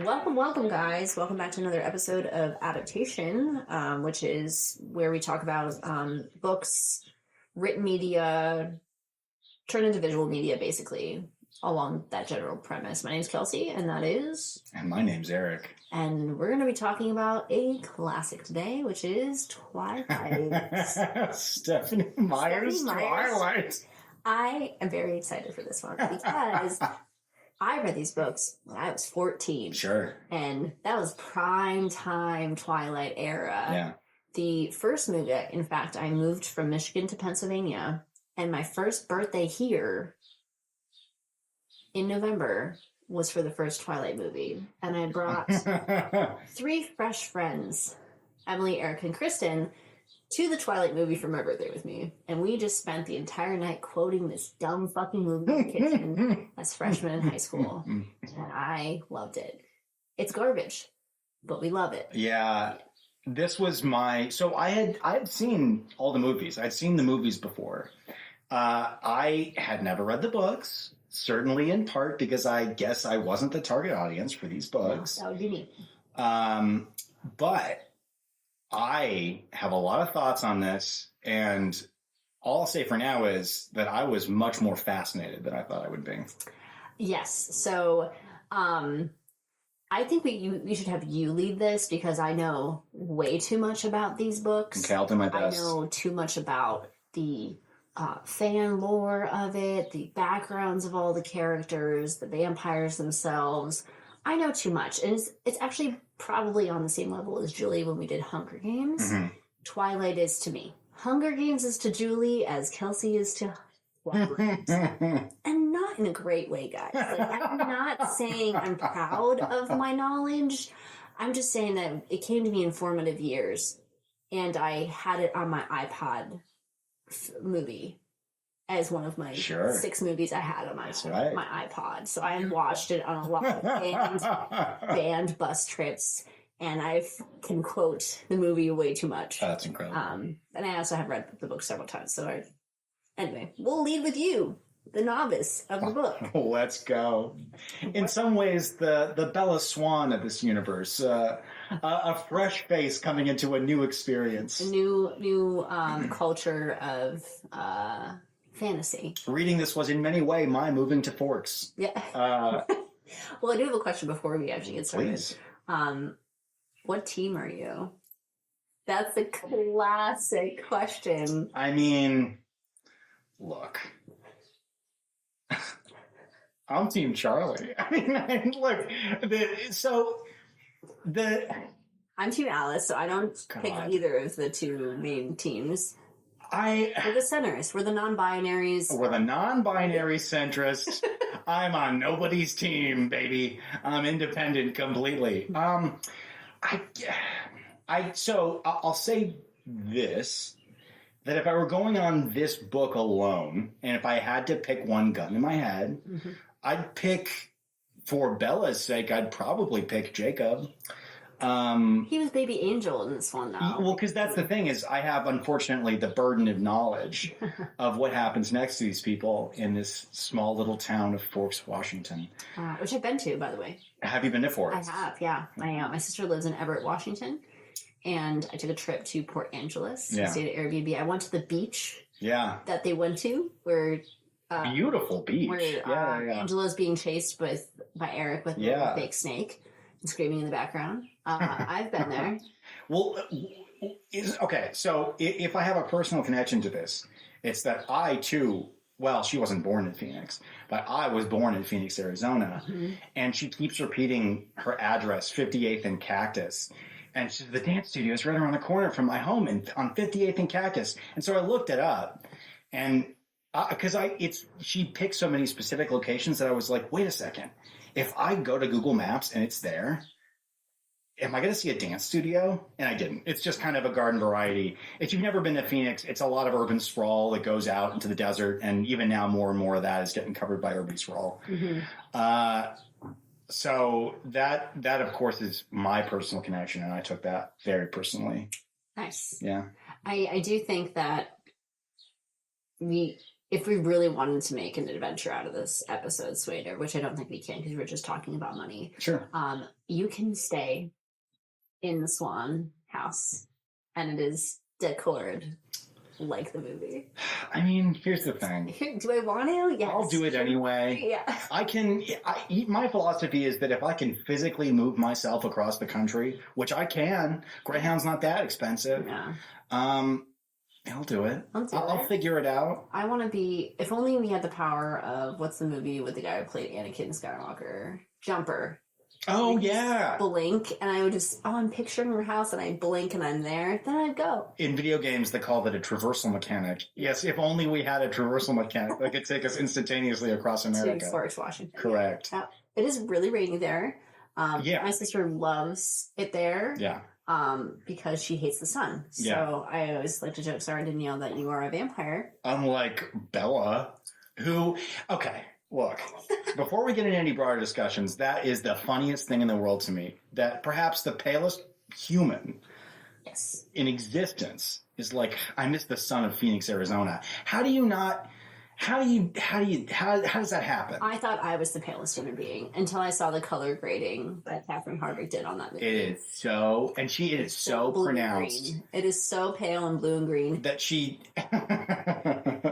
Welcome, guys. Welcome back to another episode of Adaptation, which is where we talk about books, written media, turned into visual media, basically, along that general premise. My name's Kelsey, and that is... And my name's Eric. And we're going to be talking about a classic today, which is Twilight. Stephenie Meyer's Twilight. I am very excited for this one because... I read these books when I was 14. Sure. And that was prime time Twilight era. Yeah. The first movie, in fact, I moved from Michigan to Pennsylvania, and my first birthday here in November was for the first Twilight movie. And I brought 3 fresh friends, Emily, Eric, and Kristen, to the Twilight movie for my birthday with me. And we just spent the entire night quoting this dumb fucking movie in the kitchen as freshmen in high school. And I loved it. It's garbage, but we love it. Yeah. This was so I had seen all the movies. I'd seen the movies before. I had never read the books, certainly in part because I guess I wasn't the target audience for these books. No, that would be me. But I have a lot of thoughts on this, and all I'll say for now is that I was much more fascinated than I thought I would be. Yes. So I think we should have you lead this because I know way too much about these books. Okay, I'll do my best. I know too much about the fan lore of it, the backgrounds of all the characters, the vampires themselves. I know too much. And it's actually probably on the same level as Julie when we did Hunger Games. Mm-hmm. Twilight is to me. Hunger Games is to Julie as Kelsey is to Twilight. And not in a great way, guys. Like, I'm not saying I'm proud of my knowledge. I'm just saying that it came to me in formative years. And I had it on my iPod movie as one of my 6 movies I had on my iPod. So I watched it on a lot of band bus trips, and I can quote the movie way too much. Oh, that's incredible. And I also have read the book several times. So anyway, we'll lead with you, the novice of the book. Let's go. In some ways, the Bella Swan of this universe, a fresh face coming into a new experience. A new culture of... fantasy. Reading this was in many ways my moving to Forks. Yeah. Well, I do have a question before we actually get started. Please. What team are you? That's a classic question. I mean, look. I'm Team Charlie. I mean, look. I'm Team Alice, so I don't pick either of the 2 main teams. We're the centrists. We're the non-binaries. We're the non-binary centrists. I'm on nobody's team, baby. I'm independent completely. So I'll say this, that if I were going on this book alone, and if I had to pick one gun in my head, mm-hmm. I'd pick, for Bella's sake, I'd probably pick Jacob. He was baby angel in this one, though. Well, because that's the thing is I have, unfortunately, the burden of knowledge of what happens next to these people in this small little town of Forks, Washington. Which I've been to, by the way. Have you been to Forks? I have, yeah. My sister lives in Everett, Washington, and I took a trip to Port Angeles. Yeah. I stayed at Airbnb. I went to the beach that they went to, where... beautiful beach. Where Angela's being chased by Eric with a fake snake and screaming in the background. I've been there. Well, okay, so if I have a personal connection to this, it's that I, too, well, she wasn't born in Phoenix, but I was born in Phoenix, Arizona, mm-hmm. and she keeps repeating her address, 58th and Cactus, and she says, the dance studio is right around the corner from my home on 58th and Cactus, and so I looked it up, and because she picked so many specific locations that I was like, wait a second, if I go to Google Maps and it's there, am I going to see a dance studio? And I didn't. It's just kind of a garden variety. If you've never been to Phoenix, it's a lot of urban sprawl that goes out into the desert. And even now, more and more of that is getting covered by urban sprawl. Mm-hmm. So that, of course, is my personal connection. And I took that very personally. Nice. Yeah. I do think that if we really wanted to make an adventure out of this episode, Swader, which I don't think we can because we're just talking about money. Sure. You can stay in the Swan house, and it is decorated like the movie. I mean, here's the thing. Do I want to? Yes. I'll do it anyway. Yeah. My philosophy is that if I can physically move myself across the country, which I can, Greyhound's not that expensive. Yeah. I'll do it. I'll figure it out. I want to be, if only we had the power of, what's the movie with the guy who played Anakin Skywalker? Jumper. Oh, yeah. Blink, and I would just, I'm picturing your house, and I blink, and I'm there. Then I'd go. In video games, they call that a traversal mechanic. Yes, if only we had a traversal mechanic that could take us instantaneously across America. To Forest, Washington. Correct. Yeah. It is really rainy there. Yeah. My sister loves it there. Yeah. Because she hates the sun. So Yeah. I always like to joke, sorry, Danielle, that you are a vampire. Unlike Bella, who... Okay. Look, before we get into any broader discussions, that is the funniest thing in the world to me. That perhaps the palest human in existence is like, I miss the sun of Phoenix, Arizona. How does that happen? I thought I was the palest human being until I saw the color grading that Catherine Hardwicke did on that movie. It is so, and it is so pronounced. It is so pale and blue and green. That she...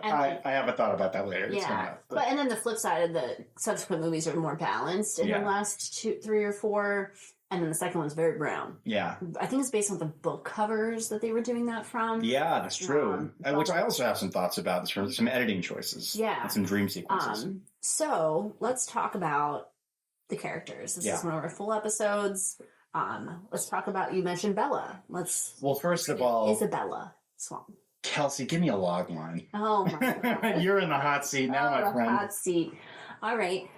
I haven't thought about that later. Yeah. And then the flip side of the subsequent movies are more balanced in the last 2, 3, or 4. And then the second one's very brown. Yeah. I think it's based on the book covers that they were doing that from. Yeah, that's true. Which I also have some thoughts about. Some editing choices. Yeah. And some dream sequences. So let's talk about the characters. This is one of our full episodes. Let's talk about, you mentioned Bella. Well, first of all, Isabella Swan. Kelsey, give me a log line. Oh my God. You're in the hot seat now, my friend. Hot seat. All right.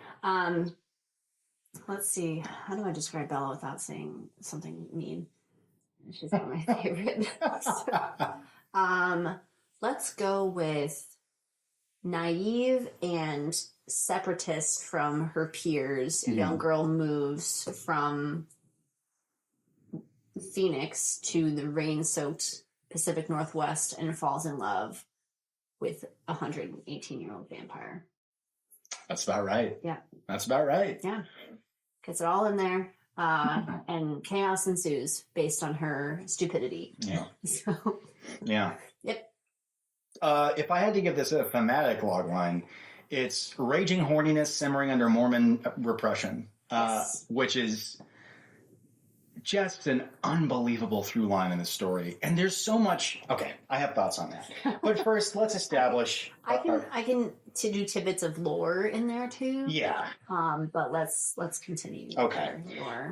Let's see. How do I describe Bella without saying something mean? She's not my favorite. Let's go with naive and separatist from her peers. Mm-hmm. Young girl moves from Phoenix to the rain-soaked Pacific Northwest and falls in love with a 118-year-old vampire. That's about right. Yeah. That's about right. Yeah. Gets it all in there. And chaos ensues based on her stupidity. Yeah. So. Yeah. Yep. If I had to give this a thematic logline, it's raging horniness simmering under Mormon repression, yes. Which is just an unbelievable through line in the story. And there's so much... Okay, I have thoughts on that. But first, let's establish... I can do tidbits of lore in there, too. Yeah. But let's continue. Okay.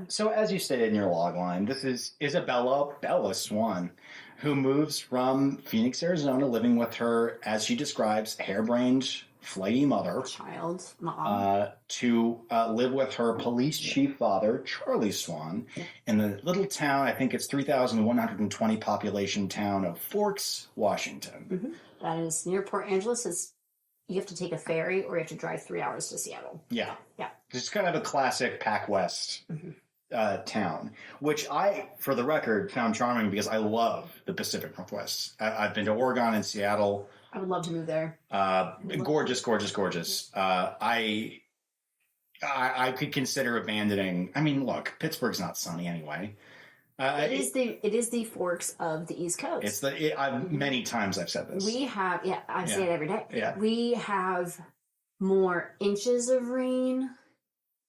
So as you stated in your logline, this is Isabella Bella Swan, who moves from Phoenix, Arizona, living with her, as she describes, harebrained... flighty mother to live with her police chief father, Charlie Swan, in the little town, I think it's 3,120 population town of Forks, Washington. Mm-hmm. That is near Port Angeles. You have to take a ferry or you have to drive 3 hours to Seattle. Yeah. Yeah. It's kind of a classic Pac West town, which I, for the record, found charming because I love the Pacific Northwest. I've been to Oregon and Seattle. I would love to move there. Gorgeous, gorgeous, gorgeous. I could consider abandoning. I mean, look, Pittsburgh's not sunny anyway. It is the Forks of the East Coast. Many times I've said this. We have, I say it every day. Yeah. We have more inches of rain.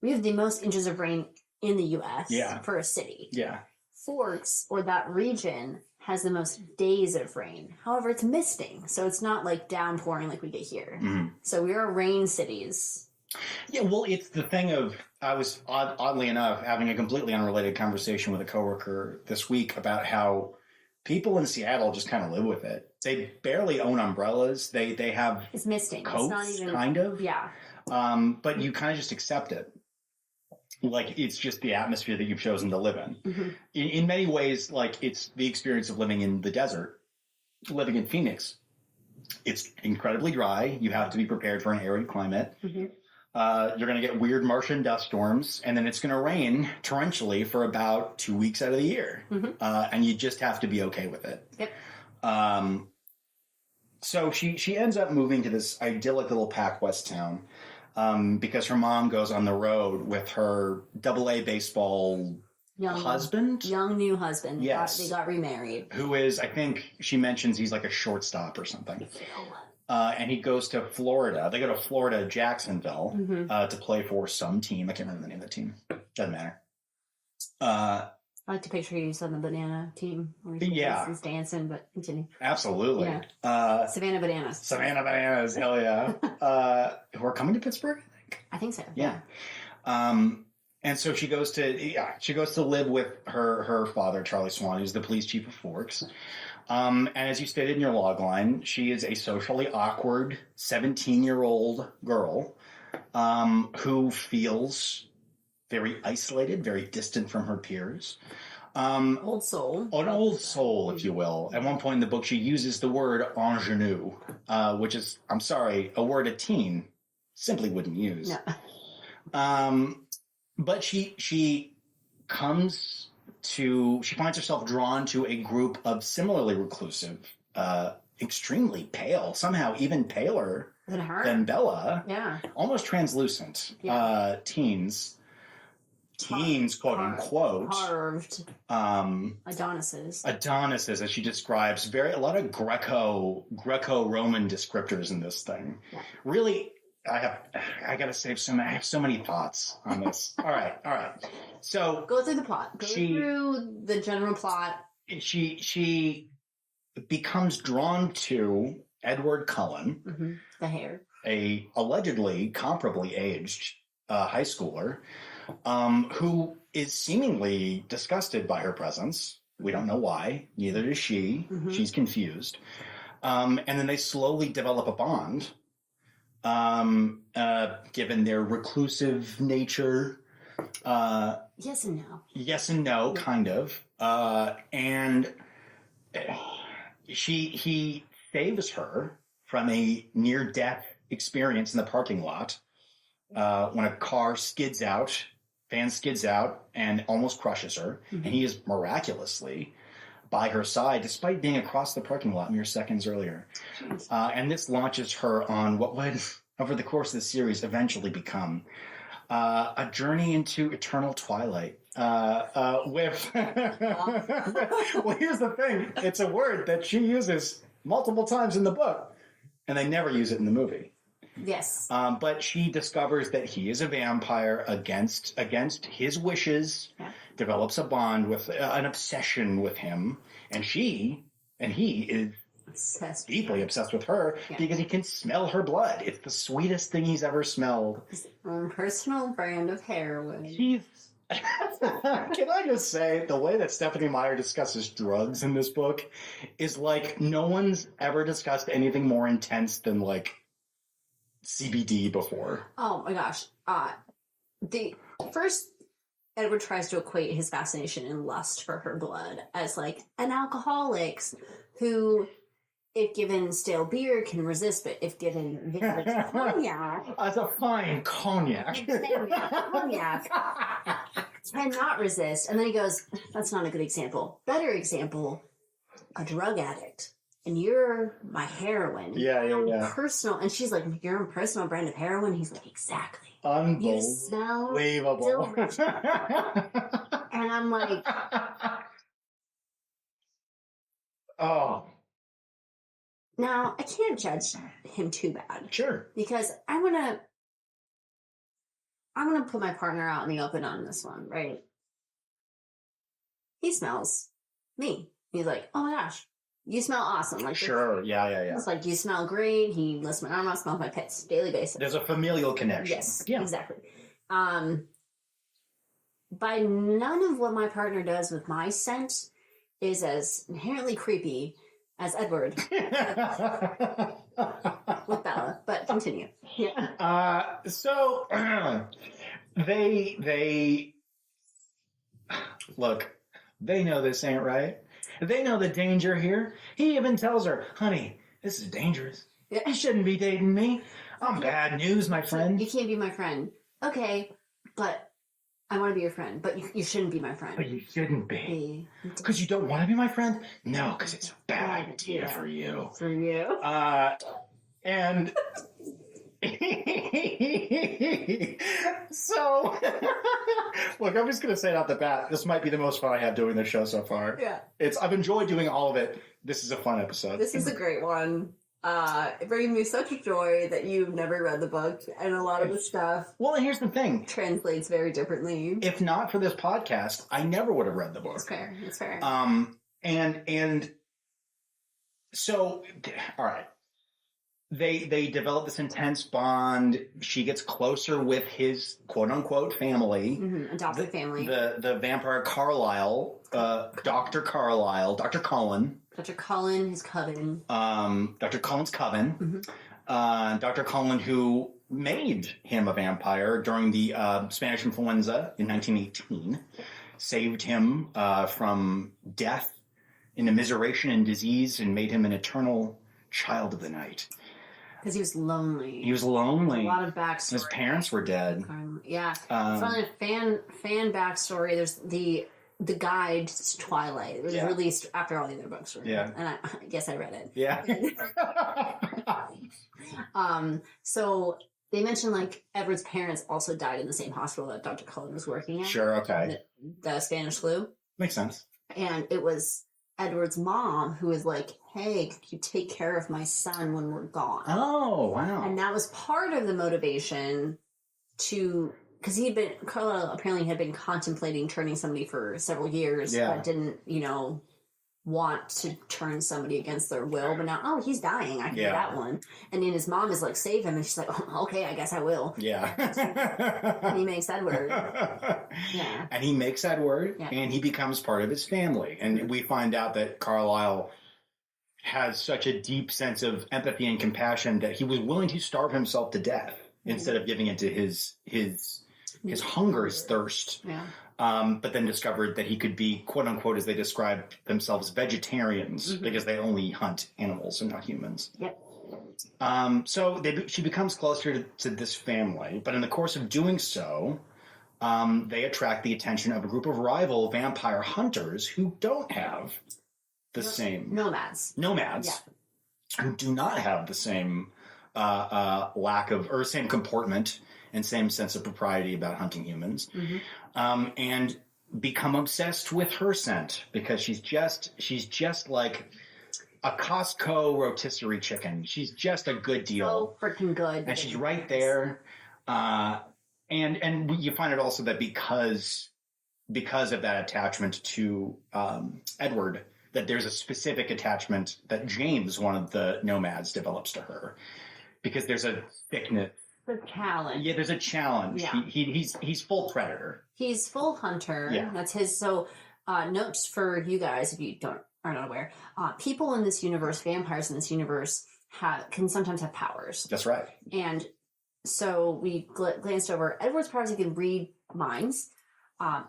We have the most inches of rain in the U.S. For a city. Yeah. Forks, or that region, has the most days of rain. However, it's misting, so it's not like downpouring like we get here. Mm-hmm. So we are rain cities. Yeah, well, it's the thing of, I was, oddly enough, having a completely unrelated conversation with a coworker this week about how people in Seattle just kind of live with it. They barely own umbrellas. They have it's misting. Coats, it's not even, kind of. Yeah. But you kind of just accept it. Like, it's just the atmosphere that you've chosen to live in. Mm-hmm. In many ways, like, it's the experience of living in the desert, living in Phoenix. It's incredibly dry. You have to be prepared for an arid climate. Mm-hmm. You're going to get weird Martian dust storms, and then it's going to rain torrentially for about 2 weeks out of the year. Mm-hmm. And you just have to be okay with it. Yep. So she ends up moving to this idyllic little Pac West town because her mom goes on the road with her AA baseball husband. Young new husband. Yes. They got remarried. Who is, I think she mentions he's like a shortstop or something. And he goes to Florida. They go to Florida, Jacksonville, to play for some team. I can't remember the name of the team. Doesn't matter. I like to picture you on the banana team. He's dancing, but continue. Absolutely. Yeah. Savannah Bananas. Savannah Bananas, hell yeah. Who are coming to Pittsburgh, I think. I think so. Yeah. And so she goes to live with her father, Charlie Swan, who's the police chief of Forks. And as you stated in your logline, she is a socially awkward 17-year-old girl who feels very isolated, very distant from her peers. Old soul. An old soul, if you will. At one point in the book, she uses the word ingenue, which is, I'm sorry, a word a teen simply wouldn't use. No. But she finds herself drawn to a group of similarly reclusive, extremely pale, somehow even paler Than her. than Bella. Yeah. Almost translucent teens, quote unquote. Carved. Adonises, as she describes, a lot of Greco-Roman descriptors in this thing. Yeah. Really, I gotta save I have so many thoughts on this. All right. So go through the plot. Go through the general plot. She becomes drawn to Edward Cullen, the hair, a allegedly comparably aged high schooler, who is seemingly disgusted by her presence. We don't know why. Neither does she. She's confused. And then they slowly develop a bond. Given their reclusive nature. Yes and no. Yes and no, kind of. And he saves her from a near-death experience in the parking lot when a car skids out, and almost crushes her. And he is miraculously by her side, despite being across the parking lot mere seconds earlier. And this launches her on what would, over the course of the series, eventually become a journey into eternal twilight. Well, here's the thing. It's a word that she uses multiple times in the book, and they never use it in the movie. Yes. But she discovers that he is a vampire against his wishes, develops a bond with an obsession with him, and he is deeply obsessed with her because he can smell her blood. It's the sweetest thing he's ever smelled. His own personal brand of heroin. Can I just say, the way that Stephenie Meyer discusses drugs in this book is like no one's ever discussed anything more intense than like CBD before. Oh my gosh. The first, Edward tries to equate his fascination and lust for her blood as like an alcoholic who, if given stale beer, can resist, but if given vintage cognac, as a fine cognac, cannot resist. And then he goes, "That's not a good example. Better example, a drug addict." And you're my heroin. Yeah. Personal. And she's like, "Your own personal brand of heroin?" He's like, "Exactly. Unbelievable." You smell delicious." And I'm like, oh. Now, I can't judge him too bad. Sure. Because I want to put my partner out in the open on this one, right? He smells me. He's like, "Oh my gosh. You smell awesome." Like, sure, yeah. It's like, "You smell great." He lifts my arm out, smells my pits, daily basis. There's a familial connection. Yes, exactly. By none of what my partner does with my scent is as inherently creepy as Edward with Bella. But continue. Yeah. So they look. They know this ain't right. They know the danger here. He even tells her, "Honey, this is dangerous. You shouldn't be dating me. I'm bad news, my friend." You can't be my friend. Okay, but I want to be your friend, but you shouldn't be my friend. But you shouldn't be. Because you don't want to be my friend? No, because it's a bad idea for you. For you. And so, look, I'm just going to say it off the bat. This might be the most fun I have doing this show so far. Yeah. I've enjoyed doing all of it. This is a fun episode. This is a great one. It brings me such joy that you've never read the book, and a lot of the stuff. Well, and here's the thing. Translates very differently. If not for this podcast, I never would have read the book. It's fair. It's fair. And so, all right. They develop this intense bond. She gets closer with his quote unquote family, adopted family. The vampire Carlisle, Dr. Carlisle, Dr. Cullen. Dr. Cullen, his coven. Dr. Cullen's coven. Dr. Cullen, who made him a vampire during the Spanish influenza in 1918, saved him from death, in immiseration and disease, and made him an eternal child of the night. Because he was lonely. He was lonely. There's a lot of backstory. His parents were dead. Yeah. From a fan backstory, there's the guide to Twilight. It was released after all the other books were. Yeah. And I guess I read it. Yeah. So they mentioned like Edward's parents also died in the same hospital that Dr. Cullen was working at. Sure, okay. The Spanish flu. Makes sense. And it was Edward's mom who was like, hey, could you take care of my son when we're gone? Oh, wow. And that was part of the motivation to, because Carlisle apparently had been contemplating turning somebody for several years, but didn't, want to turn somebody against their will. But now, he's dying. I can do that one. And then his mom is like, save him. And she's like, oh, okay, I guess I will. Yeah. And he makes Edward. Yeah. And he makes Edward, and he becomes part of his family. And we find out that Carlisle has such a deep sense of empathy and compassion that he was willing to starve himself to death instead of giving it to his hunger, his thirst. Yeah. But then discovered that he could be, quote unquote, as they describe themselves, vegetarians because they only hunt animals and not humans. Yep. So she becomes closer to this family, but in the course of doing so, they attract the attention of a group of rival vampire hunters who don't have the same nomads, who do not have the same lack of or same comportment and same sense of propriety about hunting humans, and become obsessed with her scent because she's just like a Costco rotisserie chicken. She's just a good deal. So freaking good. And she's right there. And you find it also that because of that attachment to Edward, that there's a specific attachment that James, one of the nomads, develops to her. Because there's a thickness. The challenge. Yeah, there's a challenge. Yeah. He's full predator. He's full hunter. Yeah. That's his. So notes for you guys, if you are not aware, people in this universe, vampires in this universe, can sometimes have powers. That's right. And so we glanced over Edward's powers. He can read minds,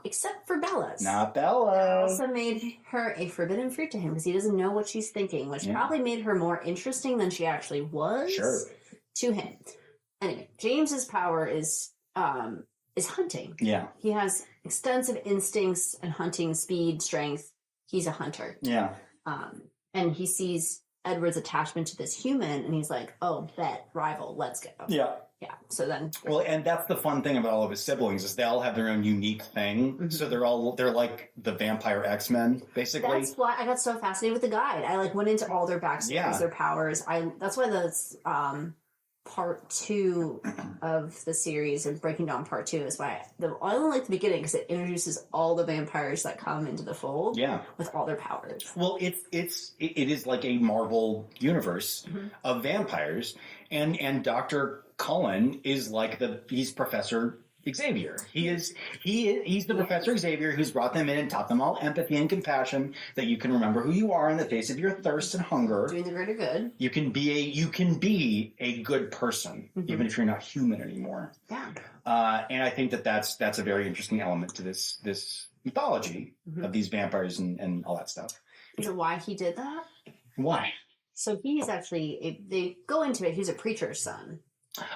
except for Bella's. Not Bella. Also made her a forbidden fruit to him because he doesn't know what she's thinking, which probably made her more interesting than she actually was to him. Anyway, James's power is hunting. Yeah. He has extensive instincts and hunting speed, strength. He's a hunter. Yeah. And he sees Edward's attachment to this human, and he's like, "Oh, bet rival, let's go." Yeah. Yeah. So then, well, and that's the fun thing about all of his siblings is they all have their own unique thing. Mm-hmm. So they're like the vampire X-Men, basically. That's why I got so fascinated with the guide. I went into all their backstories, their powers. That's why the part 2 of the series and breaking down part 2 is why I only like the beginning because it introduces all the vampires that come into the fold with all their powers. Well, it is like a Marvel universe of vampires, and Dr. Cullen is like he's Professor Xavier. He's the Professor Xavier who's brought them in and taught them all empathy and compassion, that you can remember who you are in the face of your thirst and hunger. Doing the greater good. You can be a good person, even if you're not human anymore. Yeah. And I think that's a very interesting element to this mythology of these vampires and all that stuff. Is it why he did that? Why? So he's actually, they go into it, he's a preacher's son.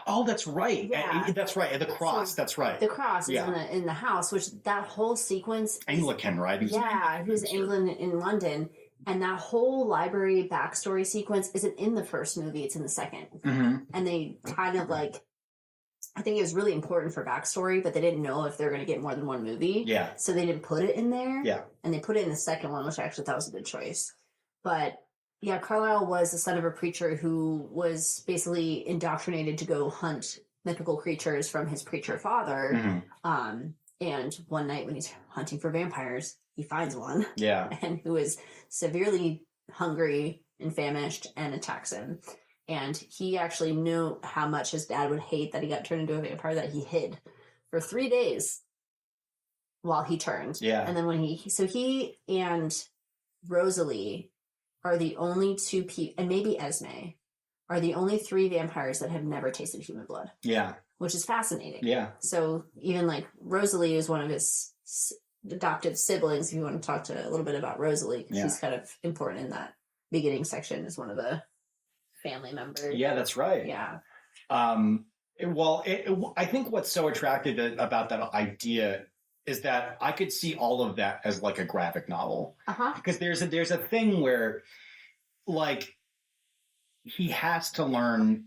Oh, that's right. Yeah. That's right. The cross. So that's right. The cross is Yeah. in the house, which that whole sequence. Anglican, right? He was an Yeah, who's minister. England in London, and that whole library backstory sequence isn't in the first movie; it's in the second. Mhm. And they kind of like, I think it was really important for backstory, but they didn't know if they were going to get more than one movie. Yeah. So they didn't put it in there. Yeah. And they put it in the second one, which I actually thought was a good choice. But yeah, Carlisle was the son of a preacher who was basically indoctrinated to go hunt mythical creatures from his preacher father. Mhm. And one night when he's hunting for vampires, he finds one. Yeah. And who is severely hungry and famished and attacks him. And he actually knew how much his dad would hate that he got turned into a vampire, that he hid for 3 days while he turned. Yeah. And then when he and Rosalie are the only two people, and maybe Esme, are the only 3 vampires that have never tasted human blood. Yeah. Which is fascinating. Yeah. So even like Rosalie is one of his adoptive siblings. If you want to talk to a little bit about Rosalie, she's kind of important in that beginning section as one of the family members. Yeah, that's right. Yeah. I think what's so attractive about that idea is that I could see all of that as like a graphic novel. Because there's a thing where, like, he has to learn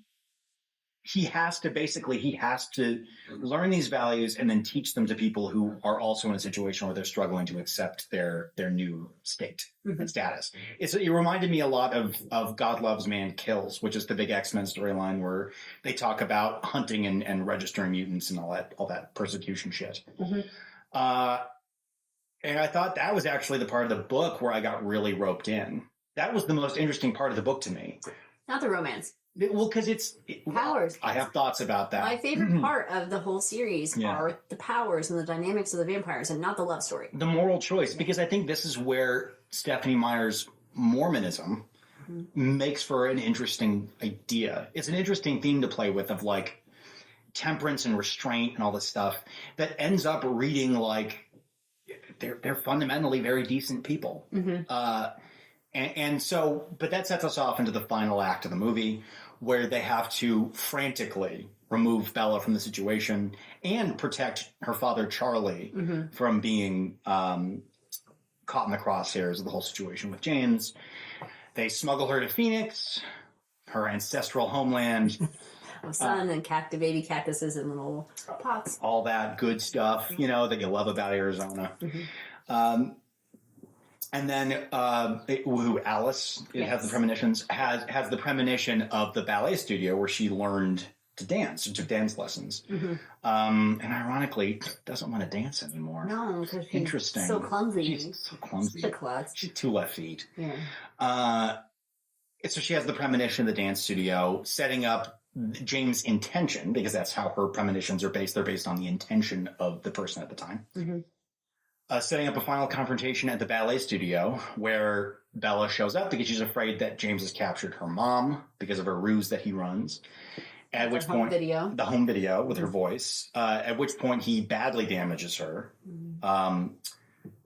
these values and then teach them to people who are also in a situation where they're struggling to accept their new state and status. It reminded me a lot of God Loves, Man Kills, which is the big X-Men storyline where they talk about hunting and registering mutants and all that persecution shit. And I thought that was actually the part of the book where I got really roped in. That was the most interesting part of the book to me. Not the romance. Well, because powers. I have thoughts about that. My favorite part of the whole series are the powers and the dynamics of the vampires, and not the love story. The moral choice, because I think this is where Stephenie Meyer's Mormonism makes for an interesting idea. It's an interesting theme to play with, of like temperance and restraint and all this stuff that ends up reading like they're fundamentally very decent people. And so, but that sets us off into the final act of the movie, where they have to frantically remove Bella from the situation and protect her father, Charlie, from being caught in the crosshairs of the whole situation with James. They smuggle her to Phoenix, her ancestral homeland. Sun and baby cactuses in little pots. All that good stuff, that you love about Arizona. And then Alice has the premonitions, has the premonition of the ballet studio where she learned to dance, took dance lessons. And ironically, doesn't want to dance anymore. No, because she's so clumsy. She's so clumsy. She's a klutz. She's 2 left feet. Yeah. So she has the premonition of the dance studio, setting up James' intention, because that's how her premonitions are based. They're based on the intention of the person at the time. Setting up a final confrontation at the ballet studio where Bella shows up because she's afraid that James has captured her mom because of a ruse that he runs. At which point, the home video with her voice, at which point he badly damages her.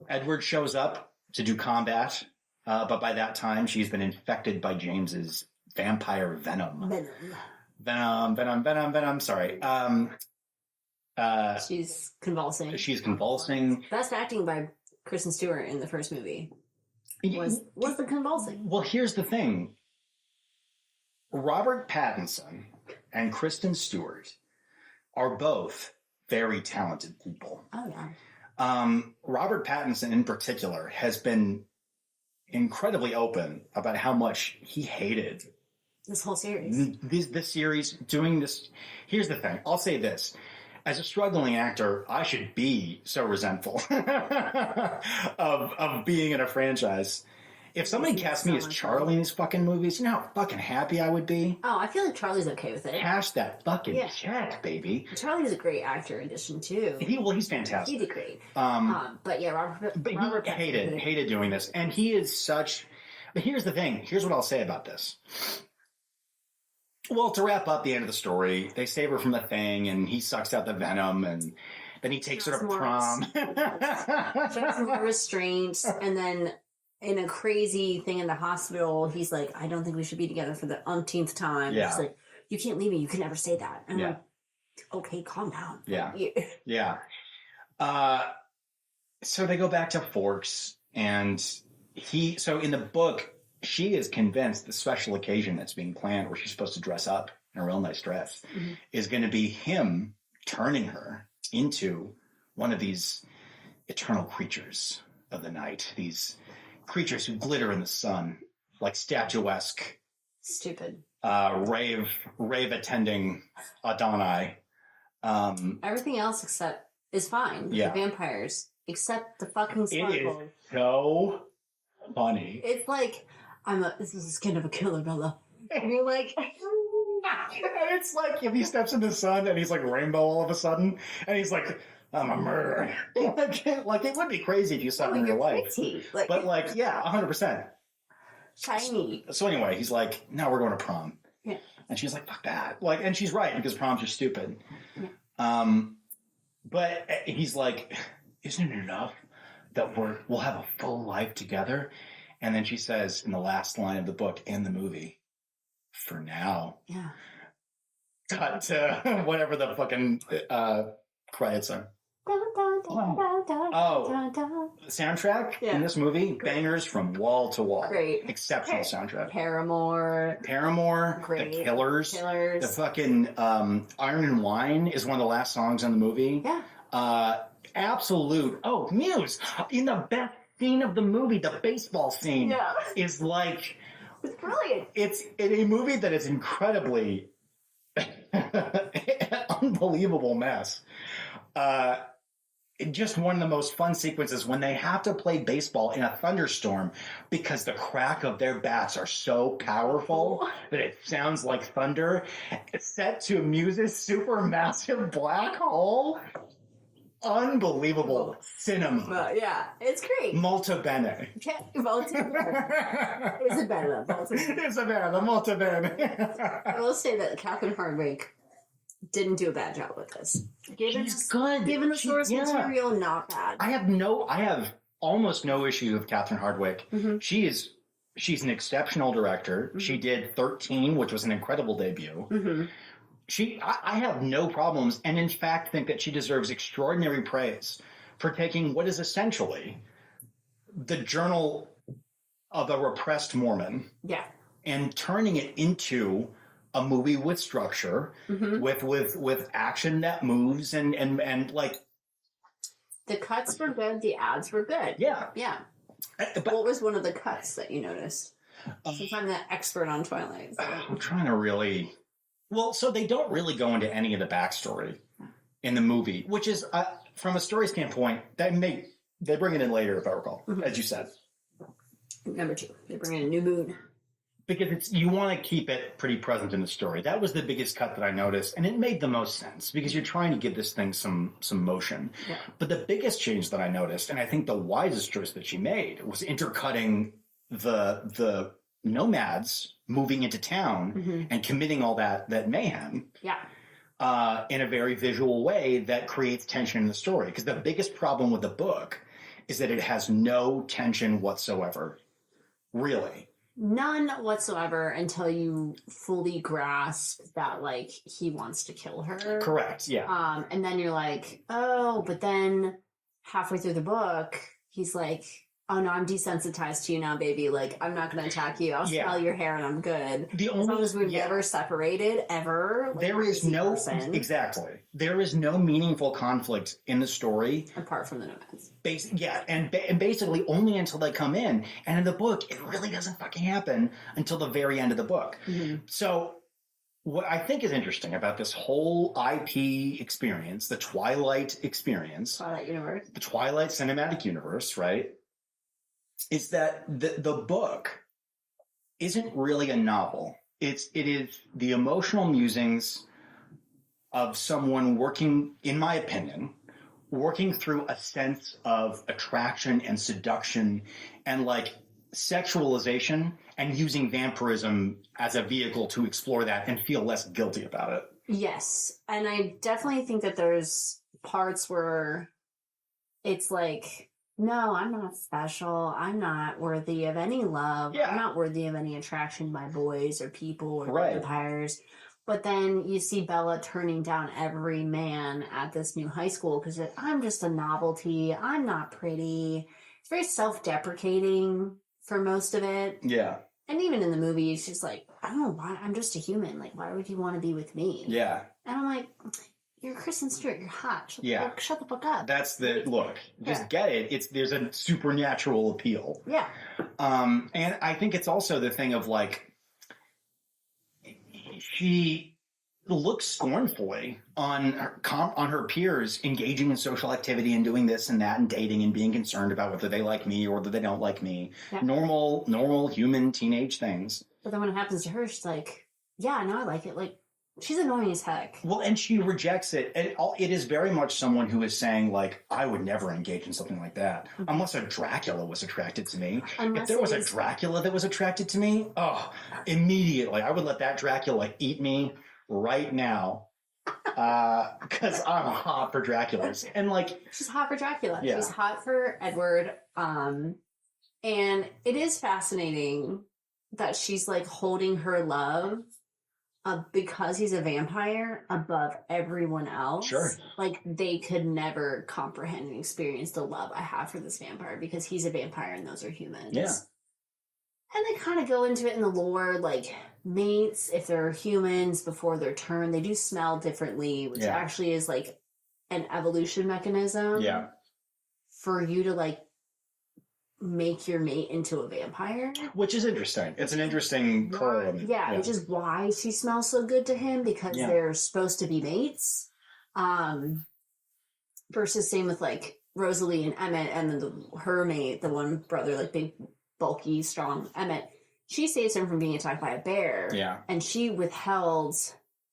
Edward shows up to do combat, but by that time she's been infected by James's vampire venom. Venom. Sorry. She's convulsing. Best acting by Kristen Stewart in the first movie was the convulsing. Well, here's the thing. Robert Pattinson and Kristen Stewart are both very talented people. Oh, yeah. Robert Pattinson in particular has been incredibly open about how much he hated this whole series. This series, doing this. Here's the thing. I'll say this. As a struggling actor, I should be so resentful of being in a franchise. If somebody cast me as Charlie in these fucking movies, you know how fucking happy I would be? Oh, I feel like Charlie's okay with it. Cash that fucking check, baby. Charlie's a great actor addition, too. He's fantastic. He did great. But yeah, Robert hated doing this. And he is such... But here's the thing. Here's what I'll say about this. Well, to wrap up the end of the story, they save her from the thing, and he sucks out the venom, and then he takes her to prom. She has more restraint, and then in a crazy thing in the hospital, he's like, I don't think we should be together for the umpteenth time. Yeah. He's like, you can't leave me. You can never say that. And I'm Yeah. like, okay, calm down. Yeah. You- Yeah. So they go back to Forks, and so in the book, she is convinced the special occasion that's being planned where she's supposed to dress up in a real nice dress is going to be him turning her into one of these eternal creatures of the night, these creatures who glitter in the sun, like statuesque, Stupid. rave attending Adonai. Everything else except is fine with the vampires, except the fucking sparkle. It is so funny. It's like, this is kind of a killer, Bella. And you're like, It's like if he steps in the sun and he's like rainbow all of a sudden, and he's like, I'm a murderer. Like, it would be crazy if you saw it in real life. pretty. Like, But like, yeah, 100%. shiny. So anyway, he's like, no, we're going to prom. Yeah. And she's like, fuck that. Like, and she's right, because proms are stupid. Yeah. But he's like, isn't it enough that we'll have a full life together? And then she says in the last line of the book and the movie, for now. Yeah. Cut to whatever the fucking credits are. Oh, the soundtrack in this movie, bangers from wall to wall. Great. Exceptional soundtrack. Paramore, Great. The Killers. Killers. The fucking Iron and Wine is one of the last songs in the movie. Yeah. Absolute. Oh, Muse. In the best scene of the movie, the baseball scene is like... It's brilliant. It's in a movie that is incredibly unbelievable mess. Just one of the most fun sequences when they have to play baseball in a thunderstorm because the crack of their bats are so powerful that it sounds like thunder. It's set to Muse's supermassive black hole. Unbelievable cinema. Yeah, it's great. Molto bene. Isabella. Isabella, molto bene. I will say that Catherine Hardwicke didn't do a bad job with this. She's good. Given the source material, not bad. I have almost no issue with Catherine Hardwicke. Mm-hmm. She's an exceptional director. Mm-hmm. She did 13, which was an incredible debut. Mm-hmm. I have no problems, and in fact think that she deserves extraordinary praise for taking what is essentially the journal of a repressed Mormon, and turning it into a movie with structure, with action that moves, and like the cuts were good, the ads were good. Yeah. But what was one of the cuts that you noticed? Since I'm the expert on Twilight, so. I'm trying to really. Well, so they don't really go into any of the backstory in the movie, which is, from a story standpoint, they bring it in later, if I recall, as you said. Number 2, they bring in a new moon. Because you want to keep it pretty present in the story. That was the biggest cut that I noticed, and it made the most sense, because you're trying to give this thing some motion. Yeah. But the biggest change that I noticed, and I think the wisest choice that she made, was intercutting the nomads moving into town and committing all that mayhem in a very visual way that creates tension in the story. Because the biggest problem with the book is that it has no tension whatsoever. Really. None whatsoever until you fully grasp that, like, he wants to kill her. Correct, yeah. And then you're like, oh, but then halfway through the book, he's like, oh no, I'm desensitized to you now, baby. Like, I'm not going to attack you. I'll smell your hair and I'm good. As long as we've never separated, ever. Like, there is no, exactly. There is no meaningful conflict in the story. Apart from the nomads. And basically only until they come in. And in the book, it really doesn't fucking happen until the very end of the book. Mm-hmm. So what I think is interesting about this whole IP experience, the Twilight experience. Twilight universe. The Twilight cinematic universe, right? Is that the book isn't really a novel. It is the emotional musings of someone working, in my opinion, working through a sense of attraction and seduction and like sexualization, and using vampirism as a vehicle to explore that and feel less guilty about it. Yes. And I definitely think that there's parts where it's like, no, I'm not special. I'm not worthy of any love. Yeah. I'm not worthy of any attraction by boys or people or vampires. But then you see Bella turning down every man at this new high school because I'm just a novelty. I'm not pretty. It's very self-deprecating for most of it. Yeah. And even in the movie, she's like, I don't know why. I'm just a human. Like, why would you want to be with me? Yeah. And I'm like, you're Kristen Stewart. You're hot. Shut the fuck up. That's the look. Just get it. There's a supernatural appeal. Yeah. And I think it's also the thing of like, she looks scornfully on her peers engaging in social activity and doing this and that and dating and being concerned about whether they like me or whether they don't like me. Yeah. Normal human teenage things. But then when it happens to her, she's like, yeah, no, I like it. Like, she's annoying as heck. Well, and she rejects it. And it is very much someone who is saying, like, I would never engage in something like that. Mm-hmm. Unless a Dracula was attracted to me. If there was a Dracula that was attracted to me, immediately. I would let that Dracula eat me right now. Because I'm hot for Draculas. And, like... She's hot for Dracula. Yeah. She's hot for Edward. And it is fascinating that she's, like, holding her love... because he's a vampire above everyone else. Sure. Like, they could never comprehend and experience the love I have for this vampire because he's a vampire and those are humans. Yeah. And they kind of go into it in the lore, like, mates, if they're humans before their turn, they do smell differently, which actually is, like, an evolution mechanism. Yeah. For you to, like, make your mate into a vampire. Which is interesting. It's an interesting correlate. Yeah, which is why she smells so good to him, because they're supposed to be mates. Versus same with, like, Rosalie and Emmett, and then her mate, the one brother, like, big, bulky, strong Emmett, she saves him from being attacked by a bear. Yeah. And she withheld,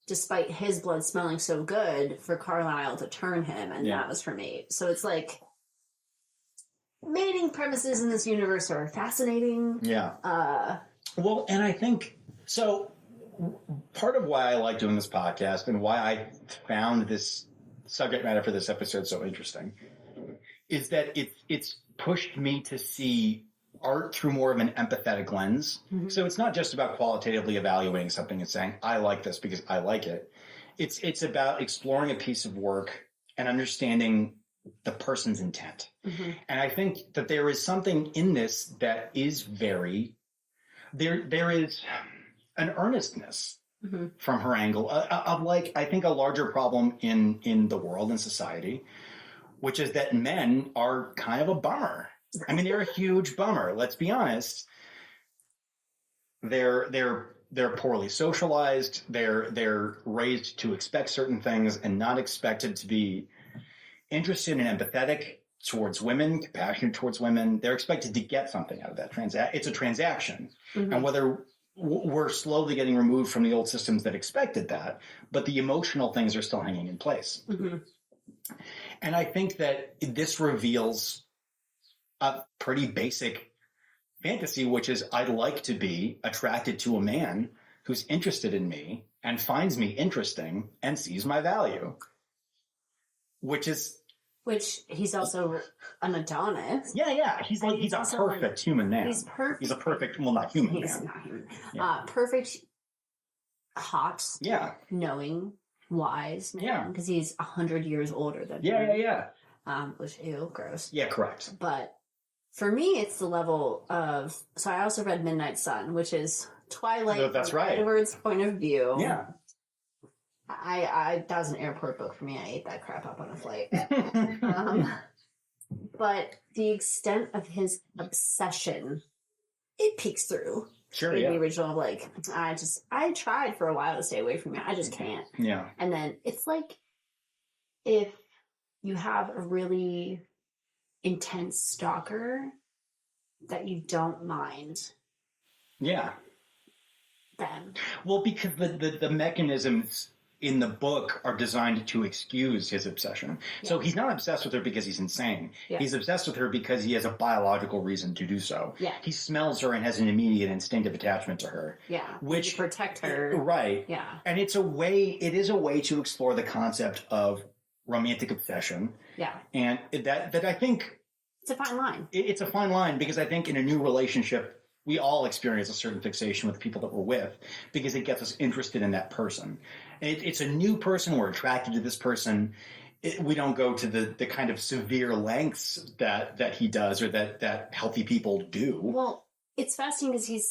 despite his blood smelling so good, for Carlisle to turn him, and that was her mate. So it's like... mating premises in this universe are fascinating. Yeah. Well, and I think, so part of why I like doing this podcast and why I found this subject matter for this episode so interesting is that it's pushed me to see art through more of an empathetic lens. Mm-hmm. So it's not just about qualitatively evaluating something and saying, I like this because I like it. It's about exploring a piece of work and understanding the person's intent. Mm-hmm. And I think that there is something in this that is very, there is an earnestness from her angle of like, I think a larger problem in the world and society, which is that men are kind of a bummer. I mean, they're a huge bummer. Let's be honest. They're poorly socialized. They're raised to expect certain things and not expected to be interested and empathetic towards women, compassionate towards women. They're expected to get something out of that it's a transaction. Mm-hmm. And whether we're slowly getting removed from the old systems that expected that, but the emotional things are still hanging in place. Mm-hmm. And I think that this reveals a pretty basic fantasy, which is I'd like to be attracted to a man who's interested in me and finds me interesting and sees my value. Which he's also an Adonis. Yeah. He's a perfect human man. He's perfect. He's a perfect, well, not human man. He's not human. Yeah. Perfect, hot, knowing, wise man. Yeah. Because he's 100 years older than him. Yeah. Which, ew, gross. Yeah, correct. But for me, it's the level of, so I also read Midnight Sun, which is Twilight. That's right. Edward's point of view. Yeah. That was an airport book for me. I ate that crap up on a flight. But the extent of his obsession, it peeks through. Sure, in the original, like, I tried for a while to stay away from it. I just can't. Yeah. And then it's like if you have a really intense stalker that you don't mind. Yeah. Them. Well, because the mechanisms in the book are designed to excuse his obsession. Yeah. So he's not obsessed with her because he's insane. Yeah. He's obsessed with her because he has a biological reason to do so. Yeah. He smells her and has an immediate instinctive attachment to her. Yeah. Which to protect her. Right. Yeah. And it is a way to explore the concept of romantic obsession. Yeah. And that I think it's a fine line. It's a fine line because I think in a new relationship, we all experience a certain fixation with the people that we're with because it gets us interested in that person. It's a new person. We're attracted to this person. We don't go to the kind of severe lengths that he does or that healthy people do. Well, it's fascinating because he's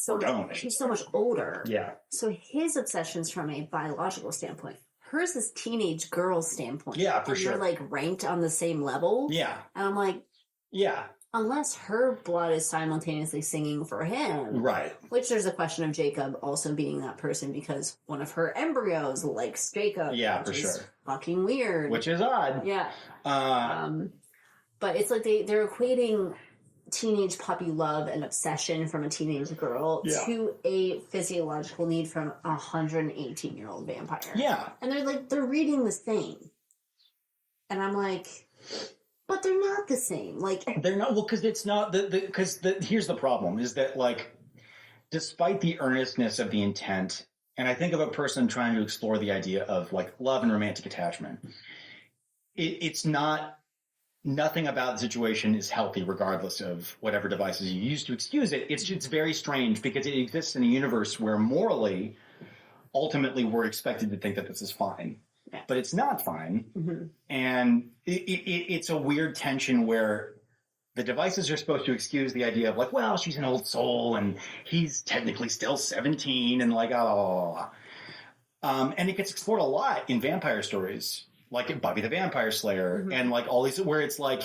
so much older. Yeah. So his obsession's from a biological standpoint. Hers is teenage girl standpoint. Yeah, for sure. You're like ranked on the same level. Yeah. And I'm like, yeah. Unless her blood is simultaneously singing for him. Right. Which there's a question of Jacob also being that person because one of her embryos likes Jacob. Yeah, for sure. Fucking weird. Which is odd. Yeah. But it's like they're equating teenage puppy love and obsession from a teenage girl to a physiological need from a 118-year-old vampire. Yeah. And they're reading the same. And I'm like, but they're not the same. Like they're not. Well, because it's not here's the problem: is that like, despite the earnestness of the intent, and I think of a person trying to explore the idea of like love and romantic attachment, it's not. Nothing about the situation is healthy, regardless of whatever devices you use to excuse it. It's very strange because it exists in a universe where morally, ultimately, we're expected to think that this is fine. Yeah. But it's not fine. Mm-hmm. And it's a weird tension where the devices are supposed to excuse the idea of like, well, she's an old soul and he's technically still 17 and like, and it gets explored a lot in vampire stories, like Buffy the Vampire Slayer, mm-hmm. and like all these where it's like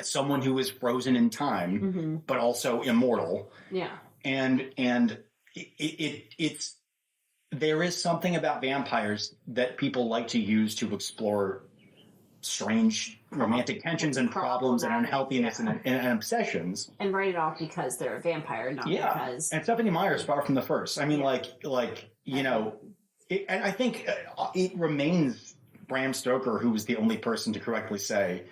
someone who is frozen in time, mm-hmm. but also immortal. Yeah. And it's there is something about vampires that people like to use to explore strange romantic tensions and problems and unhealthiness and obsessions. And write it off because they're a vampire, not because... And Stephenie Meyer is far from the first. I mean, you know... and I think it remains Bram Stoker who was the only person to correctly say,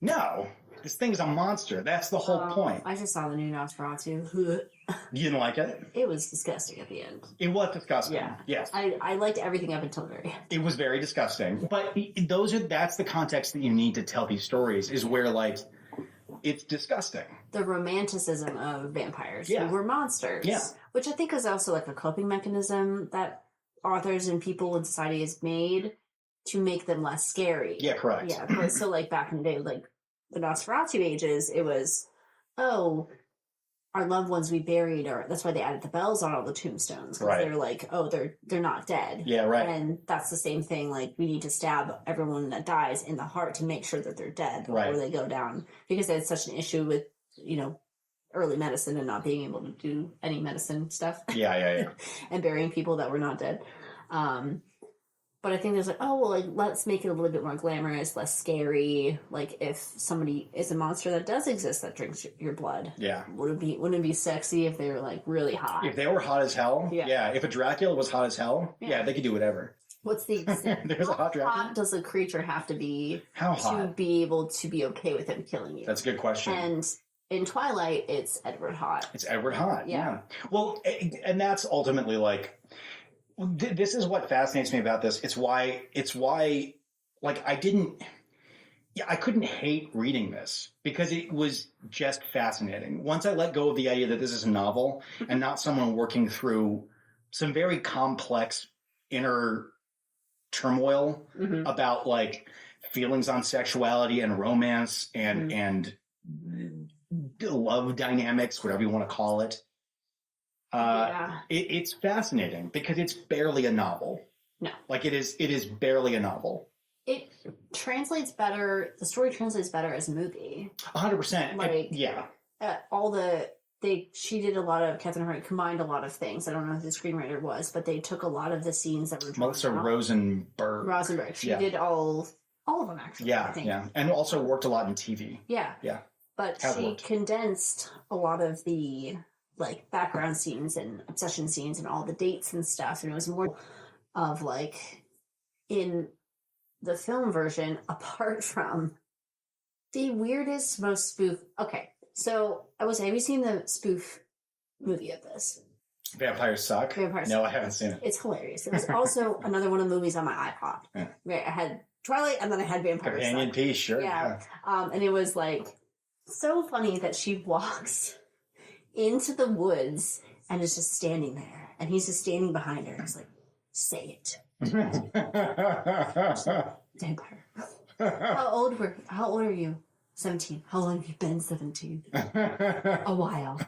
no, this thing's a monster. That's the whole point. I just saw the new Nosferatu. You didn't like it? It was disgusting at the end. It was disgusting. Yeah. Yes. I liked everything up until the very end. It was very disgusting. But that's the context that you need to tell these stories, is where, like, it's disgusting. The romanticism of vampires who were monsters. Yeah. Which I think is also like a coping mechanism that authors and people in society has made to make them less scary. Yeah, correct. Yeah. So, like, back in the day, like, the Nosferatu ages, it was, our loved ones we buried, or that's why they added the bells on all the tombstones. Because they're like, they're not dead. Yeah, right. And that's the same thing. Like, we need to stab everyone that dies in the heart to make sure that they're dead before they go down. Because it's such an issue with, early medicine and not being able to do any medicine stuff. Yeah. And burying people that were not dead. But I think there's like, let's make it a little bit more glamorous, less scary. Like, if somebody is a monster that does exist that drinks your blood. Yeah. Wouldn't it be sexy if they were, like, really hot? If they were hot as hell? Yeah. If a Dracula was hot as hell? Yeah, they could do whatever. What's the extent? There's a hot Dracula? How hot does a creature have to be to be able to be okay with him killing you? That's a good question. And in Twilight, it's Edward Hot. It's Edward Hot, yeah. Well, and that's ultimately, like... This is what fascinates me about this. It's why, like, I couldn't hate reading this because it was just fascinating. Once I let go of the idea that this is a novel and not someone working through some very complex inner turmoil about, like, feelings on sexuality and romance and love dynamics, whatever you want to call it. It's fascinating because it's barely a novel. No. Like, it is barely a novel. It translates better, the story translates better as a movie. 100%. Like, she did a lot of, Catherine Hardwicke combined a lot of things. I don't know who the screenwriter was, but they took a lot of the scenes that were drawn Melissa Rosenberg. She did all of them, actually. Yeah, I think. Yeah. And also worked a lot in TV. Yeah. Yeah. But she condensed a lot of the... like background scenes and obsession scenes and all the dates and stuff. And it was more of like in the film version, apart from the weirdest, most spoof. Okay. So have you seen the spoof movie of this? Vampires Suck? No, I haven't seen it. It's hilarious. It was also another one of the movies on my iPod. Yeah. Right. I had Twilight and then I had Vampires Suck. Companion piece, sure. Yeah. And it was like so funny that she walks into the woods and is just standing there. And he's just standing behind her. He's like, say it. Vampire. How old are you? 17. How long have you been 17? A while.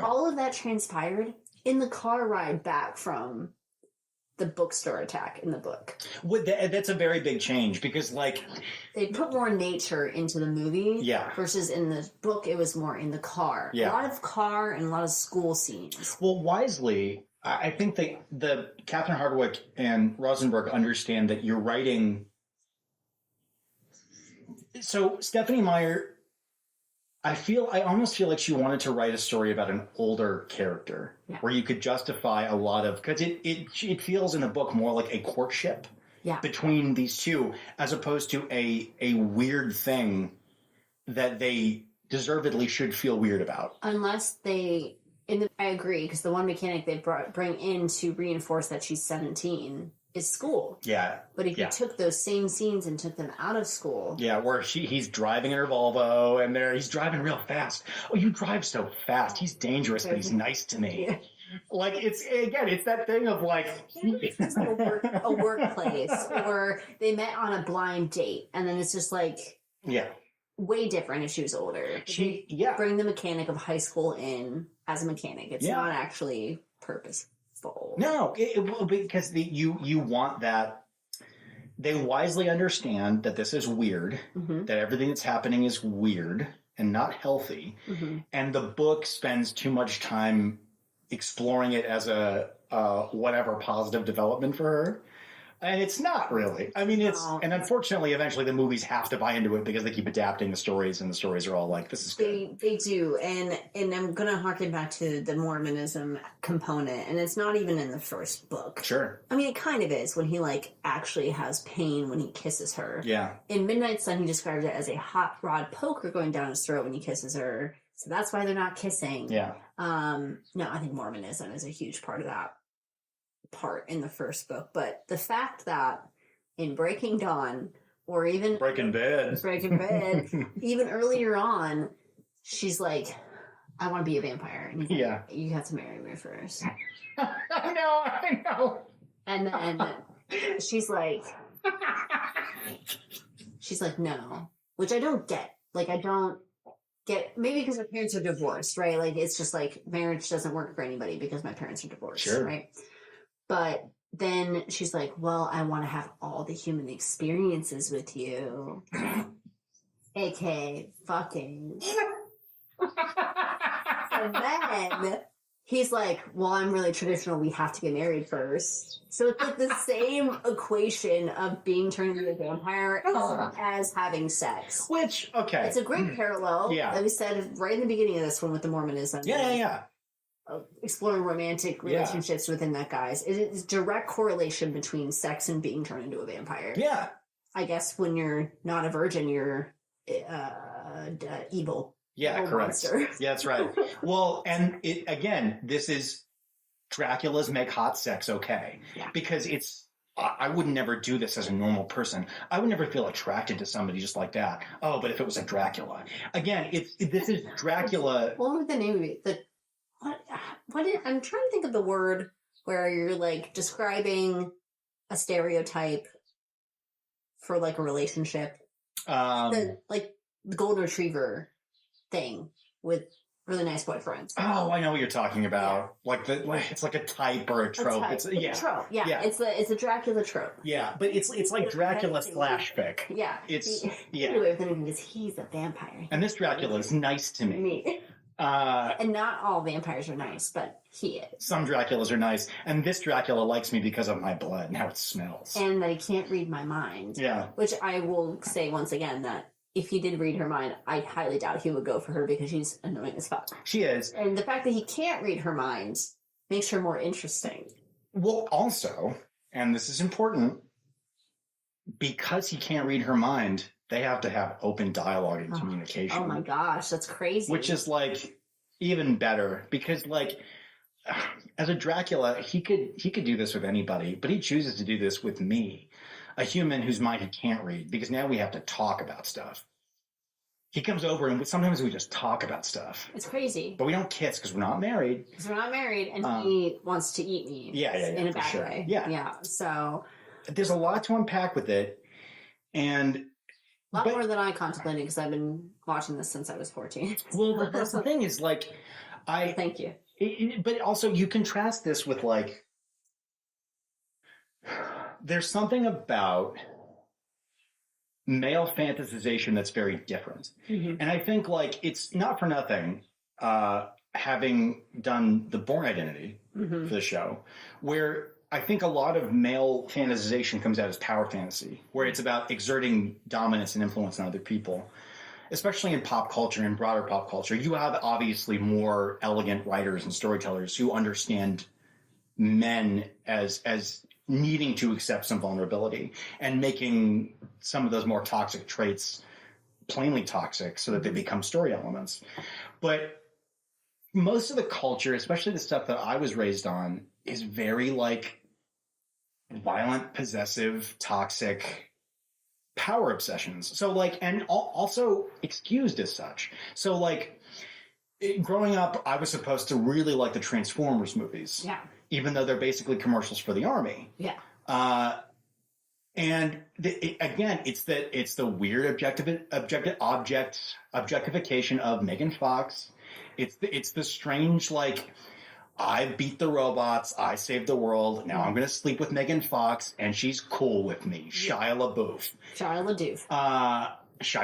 All of that transpired in the car ride back from the bookstore attack in the book. That's a very big change because, like, they put more nature into the movie. Yeah. Versus in the book, it was more in the car. Yeah. A lot of car and a lot of school scenes. Well, wisely, I think the Catherine Hardwicke and Rosenberg understand that you're writing. So Stephenie Meyer, I almost feel like she wanted to write a story about an older character where you could justify a lot of, because it feels in the book more like a courtship between these two as opposed to a weird thing that they deservedly should feel weird about. Unless I agree, because the one mechanic they bring in to reinforce that she's 17 is school. Yeah. But if you took those same scenes and took them out of school. Yeah, where he's driving in her Volvo and he's driving real fast. Oh, you drive so fast. He's dangerous, but he's nice to me. Yeah. Like, it's that thing of like... It's a workplace, or they met on a blind date, and then it's just like... Yeah. Way different if she was older. Bring the mechanic of high school in as a mechanic. It's not actually purposeful. No, because you want that. They wisely understand that this is weird, that everything that's happening is weird and not healthy, and the book spends too much time exploring it as a whatever positive development for her. And it's not really. I mean, and unfortunately, eventually the movies have to buy into it because they keep adapting the stories, and the stories are all like, this is good. They do. And I'm going to harken back to the Mormonism component, and it's not even in the first book. Sure. I mean, it kind of is when he, like, actually has pain when he kisses her. Yeah. In Midnight Sun, he describes it as a hot rod poker going down his throat when he kisses her. So that's why they're not kissing. Yeah. No, I think Mormonism is a huge part of that. Part in the first book, but the fact that in Breaking Dawn or even Breaking Bad even earlier on, she's like, I want to be a vampire, and he's like, you have to marry me first. I know and then she's like no, which I don't get. Like, I don't get, maybe because her parents are divorced, right? Like, it's just like marriage doesn't work for anybody because my parents are divorced, right? But then she's like, well, I want to have all the human experiences with you. A.K.A. fucking. And then he's like, well, I'm really traditional. We have to get married first. So it's like the same equation of being turned into a vampire as having sex. Which, okay. It's a great parallel. Yeah. That we said right in the beginning of this one with the Mormonism. Yeah. Exploring romantic relationships within that, guys. It is direct correlation between sex and being turned into a vampire. Yeah. I guess when you're not a virgin, you're evil. Yeah, evil correct. Monster. Yeah, that's right. Well, and this is Dracula's make hot sex okay. Yeah. Because I would never do this as a normal person. I would never feel attracted to somebody just like that. Oh, but if it was a Dracula. Again, this is Dracula. What would the name be? I'm trying to think of the word where you're like describing a stereotype for like a relationship. The golden retriever thing with really nice boyfriends. Oh, I know what you're talking about. Yeah. It's like a type or a trope. It's a trope. Yeah. It's a Dracula trope. Yeah, but it's like Dracula slash fic. Yeah. Anyway, because he's a vampire. And this Dracula is nice to me. And not all vampires are nice, but he is. Some Draculas are nice, and this Dracula likes me because of my blood and how it smells. And that he can't read my mind. Yeah. Which I will say once again that if he did read her mind, I highly doubt he would go for her because she's annoying as fuck. She is. And the fact that he can't read her mind makes her more interesting. Well, also, and this is important, because he can't read her mind, they have to have open dialogue and communication. Oh my gosh, that's crazy. Which is like even better because like as a Dracula, he could do this with anybody, but he chooses to do this with me, a human whose mind he can't read, because now we have to talk about stuff. he comes over and sometimes we just talk about stuff. It's crazy. But we don't kiss because we're not married. Because we're not married, and he wants to eat me. Yeah, in a bad sure. way. Yeah. Yeah. So there's a lot to unpack with it. And a lot more than I contemplated because I've been watching this since I was 14. Well, that's the thing is like, Thank you. But also you contrast this with like, there's something about male fantasization that's very different. Mm-hmm. And I think like it's not for nothing, having done the Bourne Identity Mm-hmm. for the show, where I think a lot of male fantasization comes out as power fantasy, where it's about exerting dominance and influence on other people. Especially in pop culture and broader pop culture, you have obviously more elegant writers and storytellers who understand men as needing to accept some vulnerability and making some of those more toxic traits plainly toxic so that they become story elements. But most of the culture, especially the stuff that I was raised on, is very like violent, possessive, toxic power obsessions. So like, and also excused as such. So like, growing up, I was supposed to really like the Transformers movies. Yeah. Even though they're basically commercials for the army. Yeah. And again, it's the weird objectification of Megan Fox. It's the strange, like, I beat the robots, I saved the world, now I'm going to sleep with Megan Fox, and she's cool with me. Shia LaBeouf. Shia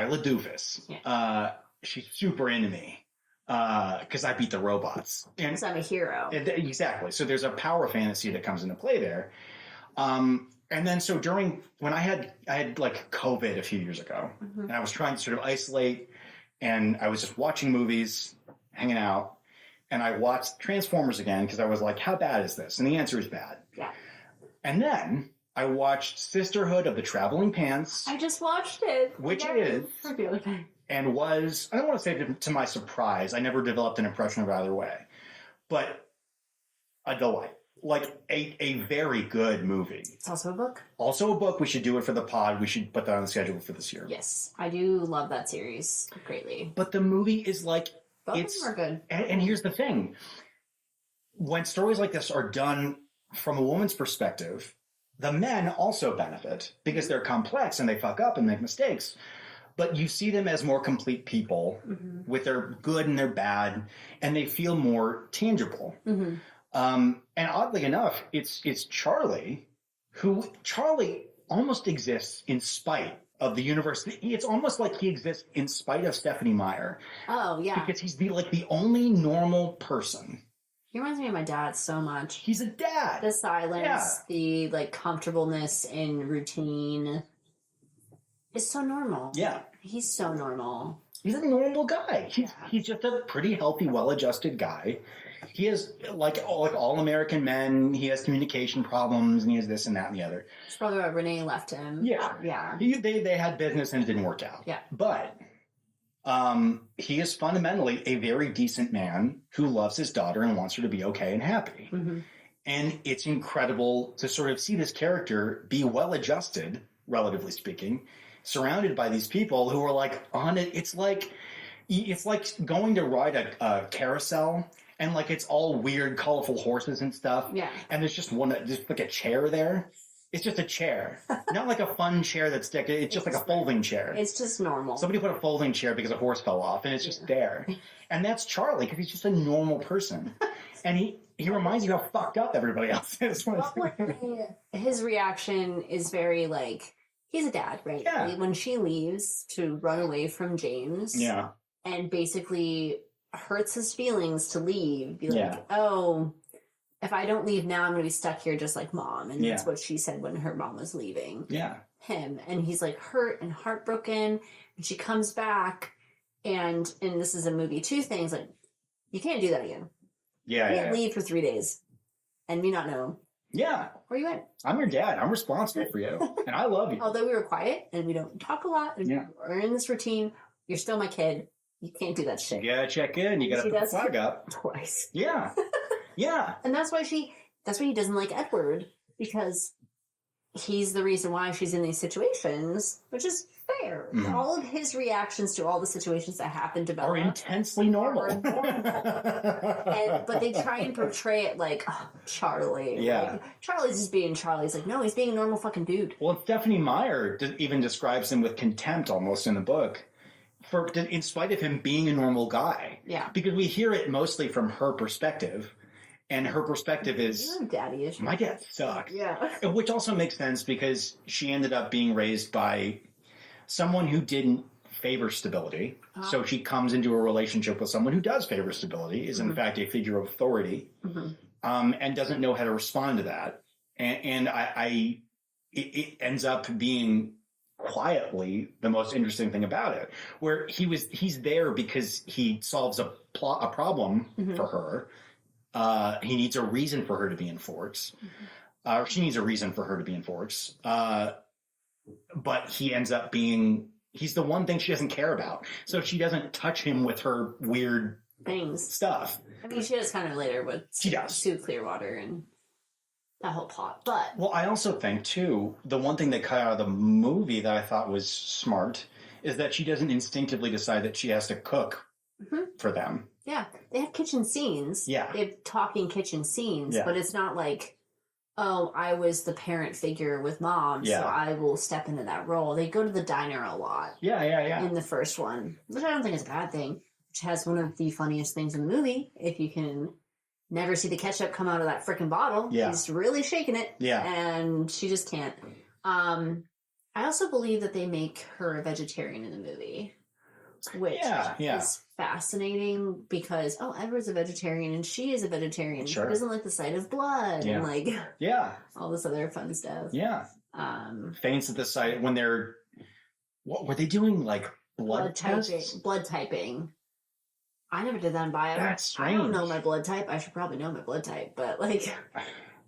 LaDoofus. Yeah. She's super into me. Because I beat the robots. Because I'm a hero. Exactly. So there's a power fantasy that comes into play there. And then so when I had like COVID a few years ago, mm-hmm. and I was trying to sort of isolate, and I was just watching movies, hanging out, and I watched Transformers again because I was like, how bad is this? And the answer is bad. Yeah. And then I watched Sisterhood of the Traveling Pants. I just watched it. Which is... and was, I don't want to say to my surprise, I never developed an impression of either way, but a delight. Like a very good movie. It's also a book. Also a book. We should do it for the pod. We should put that on the schedule for this year. Yes, I do love that series greatly. But the movie is like... Both of them are good. And here's the thing. When stories like this are done from a woman's perspective, the men also benefit because they're complex and they fuck up and make mistakes. But you see them as more complete people mm-hmm. with their good and their bad, and they feel more tangible. Mm-hmm. And oddly enough, it's Charlie Charlie almost exists in spite of the universe. It's almost like he exists in spite of Stephenie Meyer. Oh, yeah. Because he's the only normal person. He reminds me of my dad so much. He's a dad. The silence, the like comfortableness in routine. It's so normal. Yeah. He's so normal. He's a normal guy. He's just a pretty healthy, well-adjusted guy. He has, like all American men, he has communication problems, and he has this and that and the other. It's probably why Renee left him. Yeah. Yeah. They had business and it didn't work out. Yeah. But he is fundamentally a very decent man who loves his daughter and wants her to be okay and happy. Mm-hmm. And it's incredible to sort of see this character be well-adjusted, relatively speaking, surrounded by these people who are like on it. It's like going to ride a carousel and like it's all weird, colorful horses and stuff. Yeah. And there's just like a chair there. It's just a chair, not like a fun chair that's decorated. It's just like a folding chair. It's just normal. Somebody put a folding chair because a horse fell off, and it's just there. And that's Charlie because he's just a normal person, and he reminds you how fucked up everybody else is. His reaction is very like. He's a dad, right? Yeah. When she leaves to run away from James. Yeah. And basically hurts his feelings to leave. Be like, yeah. Oh, if I don't leave now, I'm going to be stuck here just like mom. And that's what she said when her mom was leaving. Yeah. Him. And he's like hurt and heartbroken. And she comes back. And this is a movie, two things. Like, you can't do that again. Yeah. You can't leave for 3 days and me not know. Yeah. Where you at? I'm your dad. I'm responsible for you. And I love you. Although we were quiet and we don't talk a lot and we're in this routine, you're still my kid. You can't do that shit. You gotta check in. You gotta put the flag up. Twice. Yeah. Yeah. And that's why he doesn't like Edward, because he's the reason why she's in these situations, which is fair. All of his reactions to all the situations that happen to Bella are intensely normal. But they try and portray it like, oh, Charlie. Yeah. Like, Charlie's just being Charlie. It's like, no, he's being a normal fucking dude. Well, Stephenie Meyer even describes him with contempt almost in the book, in spite of him being a normal guy. Yeah. Because we hear it mostly from her perspective. And her perspective is, daddy issues. My dad sucked. Yeah. Which also makes sense because she ended up being raised by someone who didn't favor stability. So she comes into a relationship with someone who does favor stability, is in fact a figure of authority, and doesn't know how to respond to that. And it ends up being quietly the most interesting thing about it, where he's there because he solves a problem for her. He needs a reason for her to be in forts. Or she needs a reason for her to be in forts. But he ends up he's the one thing she doesn't care about. So she doesn't touch him with her weird things. Stuff. I mean, she does kind of later with Sue Clearwater and that whole plot. But well, I also think, too, the one thing they cut out of the movie that I thought was smart is that she doesn't instinctively decide that she has to cook for them. Yeah, they have kitchen scenes. Yeah. They have talking kitchen scenes, but it's not like, oh, I was the parent figure with mom, so I will step into that role. They go to the diner a lot. Yeah. In the first one, which I don't think is a bad thing, which has one of the funniest things in the movie. If you can never see the ketchup come out of that freaking bottle, he's really shaking it, and she just can't. I also believe that they make her a vegetarian in the movie, which is fascinating because Edward's a vegetarian and she is a vegetarian. She doesn't like the sight of blood and like all this other fun stuff. Faints at the sight when they're what were they doing, like blood tests? Blood typing. I never did that in bio. That's strange. I don't know my blood type. I should probably know my blood type, but like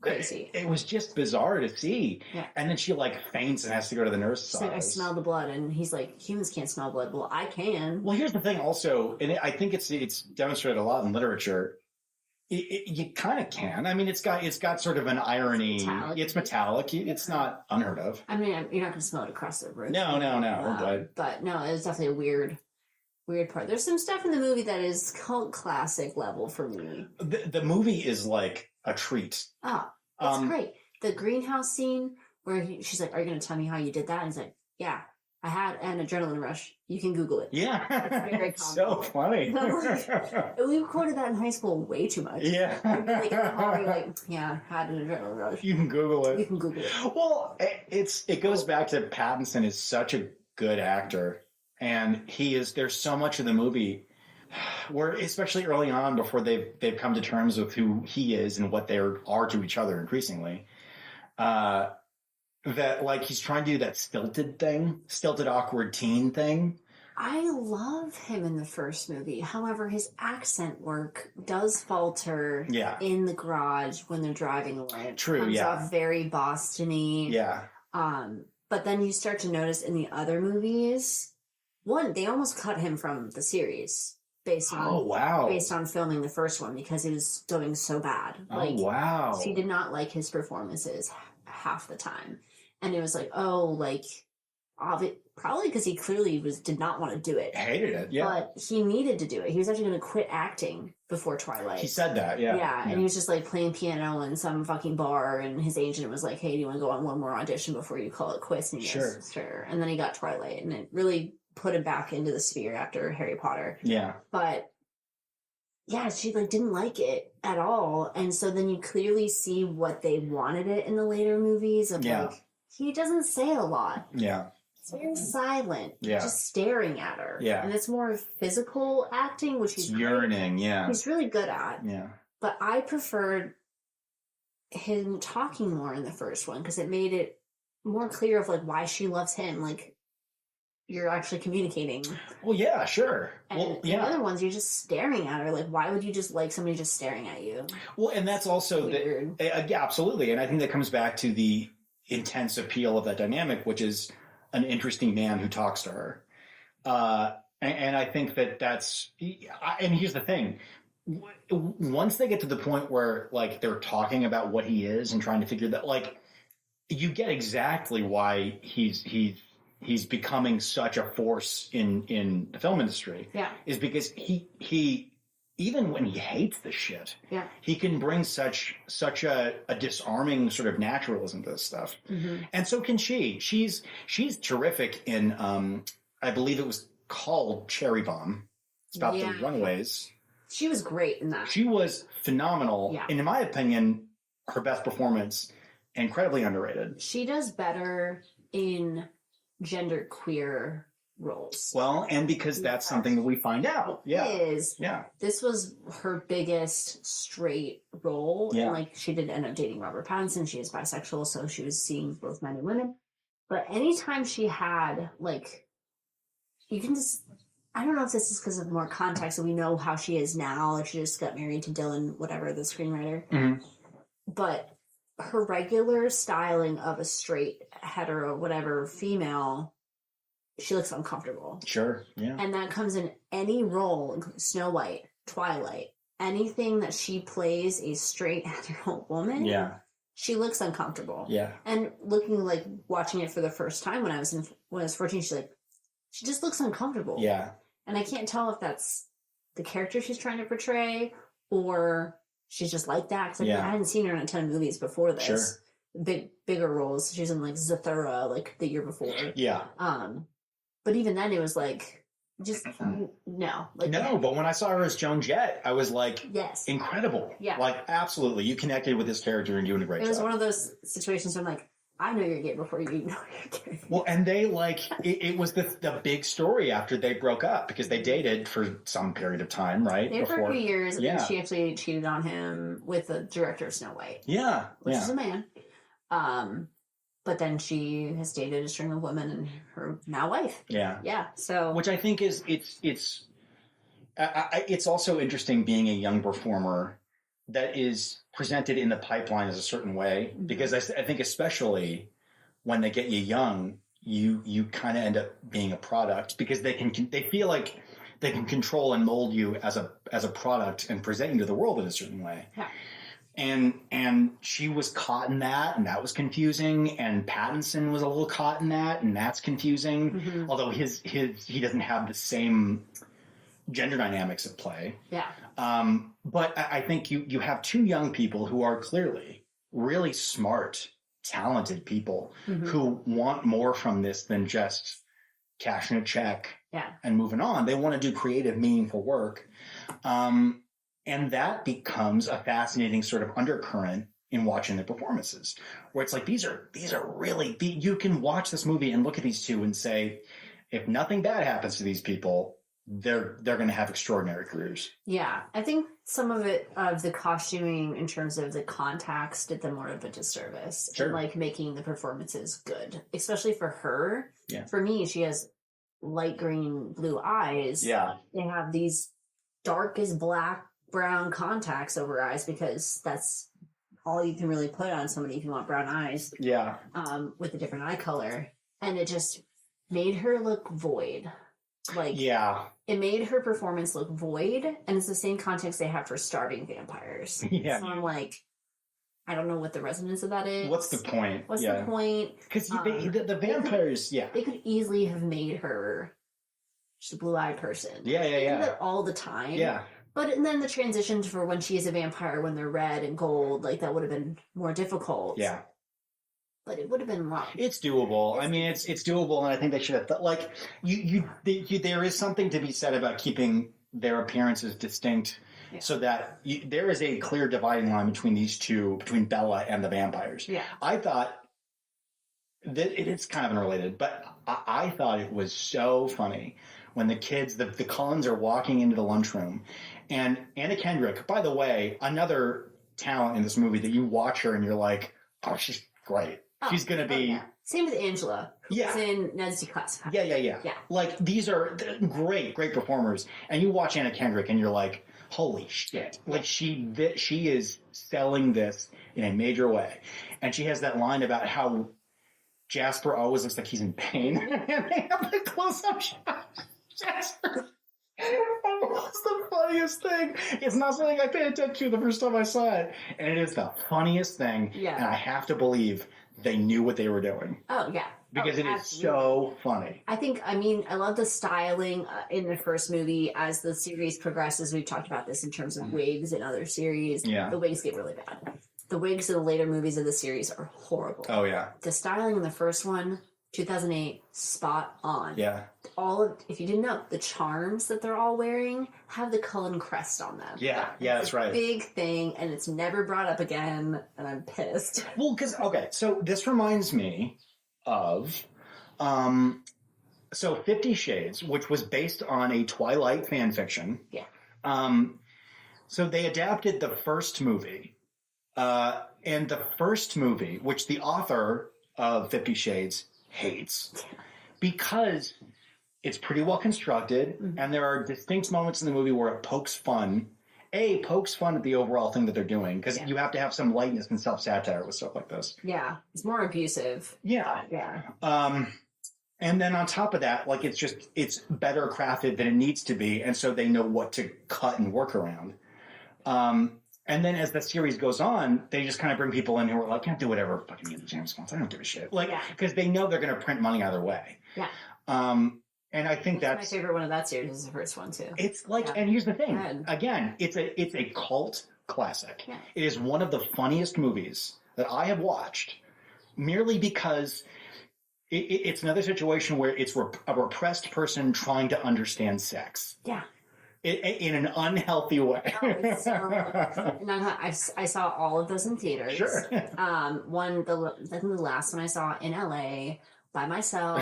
crazy. It was just bizarre to see. And then she like faints and has to go to the nurse's office. Like, I smell the blood, and he's like, humans can't smell blood. Well, I can. Well, here's the thing also, and I think it's demonstrated a lot in literature. You kind of can. I mean, it's got sort of an irony. It's metallic. It's not unheard of. I mean, you're not going to smell it across the room. No. But no, it's definitely a weird part. There's some stuff in the movie that is cult classic level for me. The movie is like a treat. Oh, it's great. The greenhouse scene where she's like, "Are you going to tell me how you did that?" And he's like, "Yeah, I had an adrenaline rush. You can Google it." Yeah, it's very so funny. We quoted that in high school way too much. Yeah, like, yeah, had an adrenaline rush. You can Google it. You can Google it. Well, it goes back to Pattinson is such a good actor, and there's so much of the movie where, especially early on, before they've come to terms with who he is and what they are to each other increasingly, that like he's trying to do that stilted awkward teen thing. I love him in the first movie. However, his accent work does falter in the garage when they're driving away. True, Comes off very Boston-y. Yeah. But then you start to notice in the other movies, they almost cut him from the series based on filming the first one because he was doing so bad. She did not like his performances half the time. And it was like, probably because he clearly did not want to do it. Hated it, yeah. But he needed to do it. He was actually going to quit acting before Twilight. He said that, yeah. Yeah, and he was just like playing piano in some fucking bar, and his agent was like, "Hey, do you want to go on one more audition before you call it quits?" And he goes, "Sure." And then he got Twilight, and it really put him back into the sphere after Harry Potter. Yeah. But yeah, she didn't like it at all. And so then you clearly see what they wanted it in the later movies of he doesn't say a lot. Yeah. It's very silent. Yeah. Just staring at her. Yeah. And it's more physical acting, which he's yearning, he's really good at. Yeah. But I preferred him talking more in the first one because it made it more clear of why she loves him. You're actually communicating. Well, yeah, sure. And the other ones, you're just staring at her. Why would you just like somebody just staring at you? Well, and that's also yeah, absolutely. And I think that comes back to the intense appeal of that dynamic, which is an interesting man who talks to her. And I think that's, and here's the thing. Once they get to the point where they're talking about what he is and trying to figure that, you get exactly why he's becoming such a force in the film industry. Yeah. Is because he even when he hates the shit, yeah, he can bring such a disarming sort of naturalism to this stuff. And so can she. She's terrific in I believe it was called Cherry Bomb. It's about the Runaways. She was great in that. She was phenomenal. Yeah. And in my opinion, her best performance, incredibly underrated. She does better in genderqueer roles. Well, and because that's something that we find out. Yeah. This was her biggest straight role. Yeah. And like she did end up dating Robert Pattinson. She is bisexual, so she was seeing both men and women. But anytime she had like, you can just, I don't know if this is because of more context and we know how she is now. Like she just got married to Dylan, whatever, the screenwriter. But her regular styling of a straight, hetero, whatever, female, she looks uncomfortable. Sure, yeah. And that comes in any role, including Snow White, Twilight, anything that she plays a straight, hetero woman. Yeah. She looks uncomfortable. Yeah. And watching it for the first time when I was 14, she just looks uncomfortable. Yeah. And I can't tell if that's the character she's trying to portray or she's just like that. Because I hadn't seen her in a ton of movies before this. Sure. Bigger roles. She's in like Zathura like the year before. Yeah. But even then it was like, just no. Like, no, but when I saw her as Joan Jett, I was like, yes, incredible. Yeah. Like, absolutely. You connected with this character and doing a great job. It was one of those situations where I'm like, I know you're gay before you know you're gay. Well, and they it was the big story after they broke up because they dated for some period of time, right? They for a few years, and Yeah. then she actually cheated on him with the director of Snow White. Yeah. Which is a man. But then she has dated a string of women and her now wife. Yeah. Yeah. So which I think is it's also interesting being a young performer that is presented in the pipeline as a certain way because I think especially when they get you young, you kind of end up being a product because they feel like they can control and mold you as a product and present you to the world in a certain way. Yeah. And she was caught in that, and that was confusing. And Pattinson was a little caught in that, and that's confusing. Although he doesn't have the same gender dynamics at play. Yeah. But I think you have two young people who are clearly really smart, talented people who want more from this than just cashing a check and moving on. They want to do creative, meaningful work. And that becomes a fascinating sort of undercurrent in watching the performances, where it's like these are really you can watch this movie and look at these two and say, if nothing bad happens to these people, they're going to have extraordinary careers. Yeah, I think some of the costuming in terms of the contacts did them more of a disservice. Sure. And like making the performances good, especially for her. Yeah. For me, she has light green blue eyes. Yeah. They have these dark as black brown contacts over eyes because that's all you can really put on somebody if you want brown eyes. Yeah. With a different eye color. And it just made her look void. Like, it made her performance look void, and it's the same context they have for starving vampires. Yeah. So I'm like, I don't know what the resonance of that is. What's the point? What's the point? Because the vampires, they could easily have made her just a blue-eyed person. Yeah. They do that all the time. Yeah. But and then the transition for when she is a vampire, when they're red and gold, like that would have been more difficult. Yeah. But it would have been wrong. It's doable. I mean, it's doable, and I think they should have like there is something to be said about keeping their appearances distinct, so that there is a clear dividing line between these two, between Bella and the vampires. Yeah, I thought that it's kind of unrelated, but I thought it was so funny when the kids, the Cullens, are walking into the lunchroom, and Anna Kendrick, by the way, another talent in this movie that you watch her and you're like, oh, she's great. She's going to be... Same with Angela, who's in Ned's Declassified. Yeah. Like, these are great performers. And you watch Anna Kendrick and you're like, holy shit. Like, she is selling this in a major way. And she has that line about how Jasper always looks like he's in pain. And they have the close-up shot. Jasper... It's the funniest thing. It's not something I paid attention to the first time I saw it. And it is the funniest thing. Yeah. And I have to believe they knew what they were doing. Oh, yeah. Because it is so funny. I love the styling in the first movie. As the series progresses, we've talked about this in terms of wigs in other series. Yeah. The wigs get really bad. The wigs in the later movies of the series are horrible. Oh, yeah. The styling in the first one, 2008, spot on. Yeah. If you didn't know, the charms that they're all wearing have the Cullen crest on them. Yeah, that's right. Big thing, and it's never brought up again, and I'm pissed. Well, so this reminds me of, 50 Shades, which was based on a Twilight fan fiction. Yeah. So they adapted the first movie, and the first movie, which the author of 50 Shades hates, because it's pretty well constructed, and there are distinct moments in the movie where it pokes fun at the overall thing that they're doing, because you have to have some lightness and self-satire with stuff like this. Yeah, it's more abusive. Yeah. And then on top of that, like, it's better crafted than it needs to be, and so they know what to cut and work around. And then as the series goes on, they just kind of bring people in who are like, can't do whatever fucking Neil James wants. I don't give a shit. Like, because they know they're going to print money either way. Yeah. And I think that's my favorite one of that series is the first one too. It's like, and here's the thing. Again, it's a cult classic. Yeah. It is one of the funniest movies that I have watched, merely because it's another situation where it's a repressed person trying to understand sex. Yeah. In an unhealthy way. I saw all of those in theaters. Sure. I think the last one I saw in LA by myself,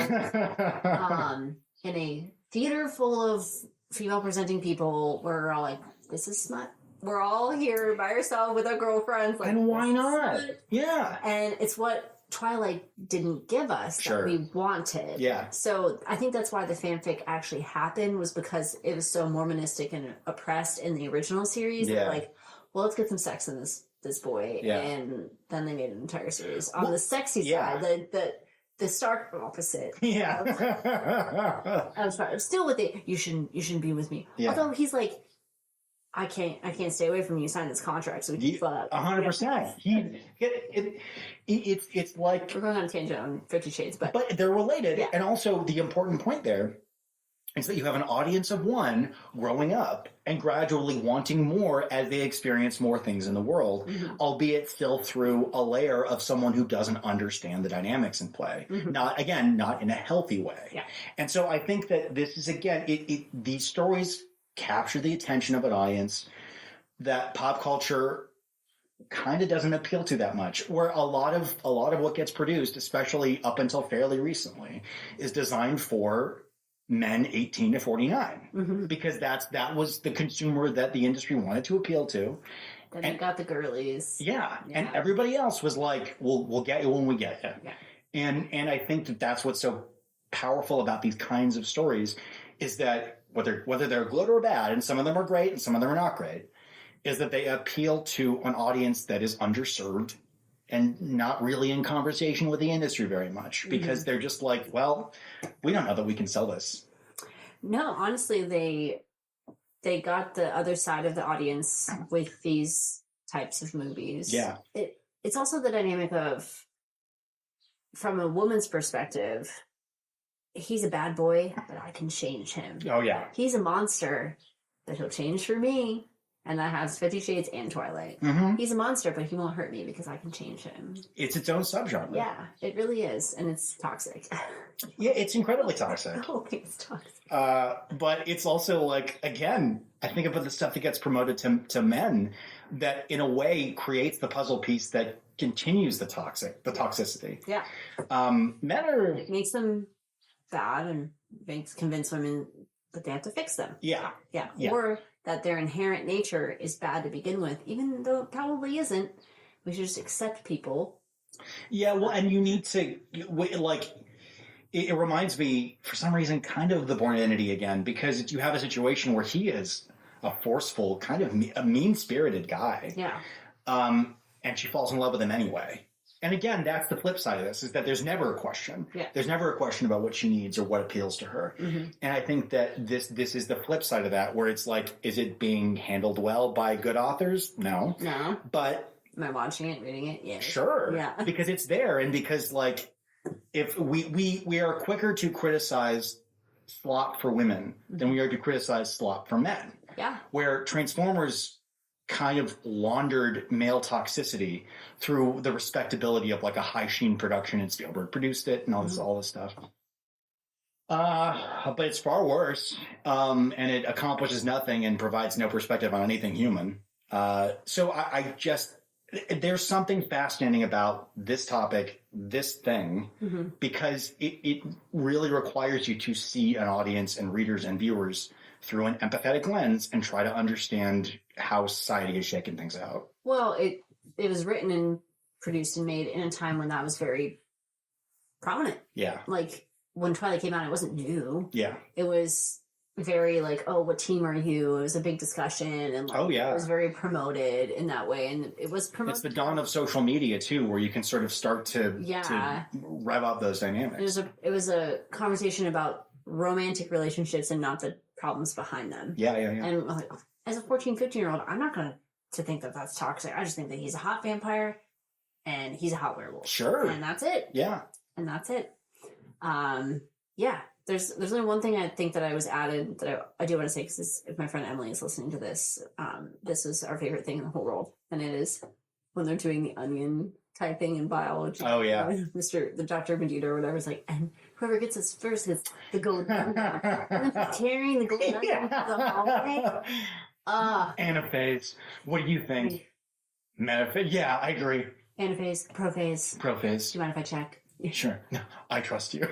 in a theater full of female presenting people. We're all like, this is smut. We're all here by ourselves with our girlfriends. Like, and why not? Yeah. And it's what Twilight didn't give us that we wanted. Yeah. So I think that's why the fanfic actually happened, was because it was so Mormonistic and oppressed in the original series. Yeah. Like, well, let's get some sex in this boy. Yeah. And then they made an entire series. On the sexy side, the stark opposite. Yeah. I'm sorry. I'm still with it. You shouldn't be with me. Yeah. Although he's like, I can't stay away from you. Sign this contract so we can fuck. 100%. It's like, we're going on a tangent on 50 Shades, but they're related. Yeah. And also the important point there is that you have an audience of one growing up and gradually wanting more as they experience more things in the world, albeit still through a layer of someone who doesn't understand the dynamics in play. Not in a healthy way. Yeah. And so I think that this is, again, these stories capture the attention of an audience that pop culture kind of doesn't appeal to that much, where a lot of what gets produced, especially up until fairly recently, is designed for men 18 to 49, because that was the consumer that the industry wanted to appeal to. Then they got the girlies. Yeah. And everybody else was like, we'll get you when we get you. Yeah. And I think that that's what's so powerful about these kinds of stories, is that whether they're good or bad, and some of them are great and some of them are not great, is that they appeal to an audience that is underserved and not really in conversation with the industry very much, because they're just like, well, we don't know that we can sell this. No, honestly, they got the other side of the audience with these types of movies. Yeah. It's also the dynamic of, from a woman's perspective, he's a bad boy, but I can change him. Oh, yeah. He's a monster, but he'll change for me. And that has 50 Shades and Twilight. He's a monster, but he won't hurt me because I can change him. It's its own subgenre. Yeah, it really is. And it's toxic. Yeah, it's incredibly toxic. Oh, it's toxic. But it's also like, again, I think about the stuff that gets promoted to men that in a way creates the puzzle piece that continues the toxicity. Yeah. Men are... It makes them bad and convince women that they have to fix them. Yeah. Yeah. Or that their inherent nature is bad to begin with, even though it probably isn't. We should just accept people. Yeah, well, and you need to, like, it reminds me, for some reason, kind of the Born Identity again, because you have a situation where he is a forceful, kind of a mean-spirited guy. Yeah. And she falls in love with him anyway. And again, that's the flip side of this, is that there's never a question. Yeah. There's never a question about what she needs or what appeals to her. And I think that this is the flip side of that, where it's like, is it being handled well by good authors? No. No. But Am I watching it, reading it? Yeah. Sure. Yeah. Because it's there, and because, like, if we are quicker to criticize slop for women than we are to criticize slop for men. Yeah. Where Transformers kind of laundered male toxicity through the respectability of like a high sheen production, and Spielberg produced it and all this stuff. But it's far worse, and it accomplishes nothing and provides no perspective on anything human. So I just, there's something fascinating about this topic, this thing, because it really requires you to see an audience and readers and viewers through an empathetic lens and try to understand how society has shaken things out. Well, it was written and produced and made in a time when that was very prominent. Yeah. Like, when Twilight came out, it wasn't new. Yeah. It was very like, oh, what team are you? It was a big discussion, and like, it was very promoted in that way, and it was promoted. It's the dawn of social media too, where you can sort of start to rev up those dynamics. It was a conversation about romantic relationships and not the problems behind them. Yeah. And like, as a 14, 15-year-old, I'm not going to think that that's toxic. I just think that he's a hot vampire and he's a hot werewolf. Sure. And that's it. Yeah. And that's it. Yeah. There's only one thing I think that I was added that I do want to say, because if my friend Emily is listening to this, this is our favorite thing in the whole world. And it is when they're doing the onion typing in biology. Oh, yeah. The Dr. Medita or whatever is like, and whoever gets us first gets the gold onion. And then carrying the gold onion to the hallway. Anaphase. What do you think? Metaphase? Yeah, I agree. Anaphase, prophase. Prophase. Do you mind if I check? Sure. No, I trust you.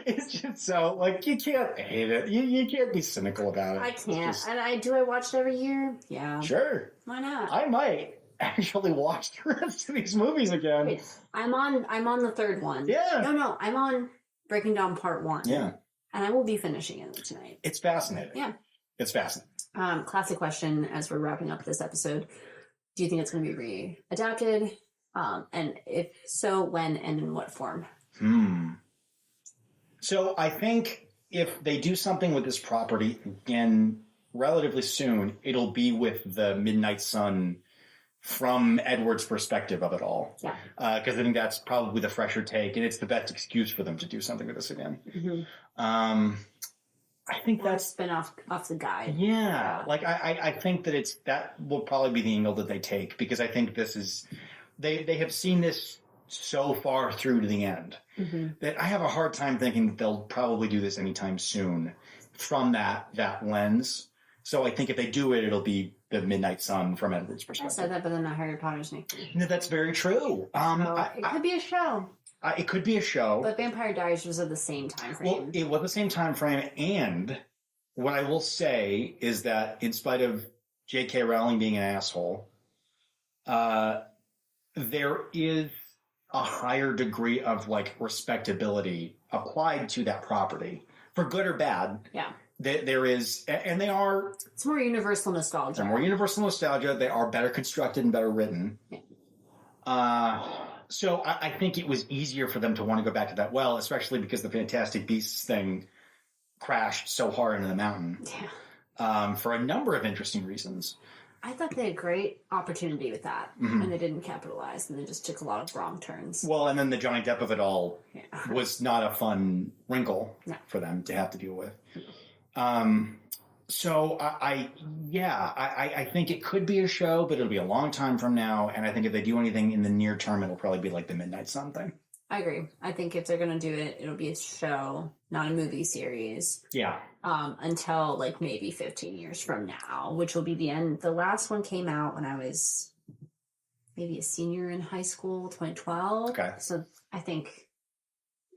It's just so, like, you can't hate it. You can't be cynical about it. I can't. Just... And I watch it every year? Yeah. Sure. Why not? I might actually watch the rest of these movies again. Wait, I'm on the third one. Yeah. No, I'm on Breaking Down Part 1. Yeah. And I will be finishing it tonight. It's fascinating. Yeah. It's fascinating. Classic question as we're wrapping up this episode. Do you think it's going to be readapted? And if so, when and in what form? So I think if they do something with this property again relatively soon, it'll be with the Midnight Sun from Edward's perspective of it all. Yeah. Because I think that's probably the fresher take, and it's the best excuse for them to do something with this again. I think that's spin off the guide. Yeah. Like I think that will probably be the angle that they take, because I think this is they have seen this so far through to the end that I have a hard time thinking that they'll probably do this anytime soon from that lens. So I think if they do it, it'll be the Midnight Sun from Edward's perspective. I said that, but then not Harry Potter's name. No, that's very true. It could be a show. It could be a show. But Vampire Diaries was of the same time frame. Well, it was the same time frame, and what I will say is that in spite of J.K. Rowling being an asshole, there is a higher degree of like respectability applied to that property, for good or bad. Yeah. There is, and they are... It's more universal nostalgia. They're more universal nostalgia. They are better constructed and better written. Yeah. So I think it was easier for them to want to go back to that well, especially because the Fantastic Beasts thing crashed so hard into the mountain. Yeah. For a number of interesting reasons. I thought they had a great opportunity with that, and they didn't capitalize, and they just took a lot of wrong turns. Well, and then the Johnny Depp of it all was not a fun wrinkle for them to have to deal with. So I think it could be a show, but it'll be a long time from now. And I think if they do anything in the near term, it'll probably be like the Midnight Sun thing. I agree. I think if they're going to do it, it'll be a show, not a movie series. Yeah. Until like maybe 15 years from now, which will be the end. The last one came out when I was maybe a senior in high school, 2012. Okay. So I think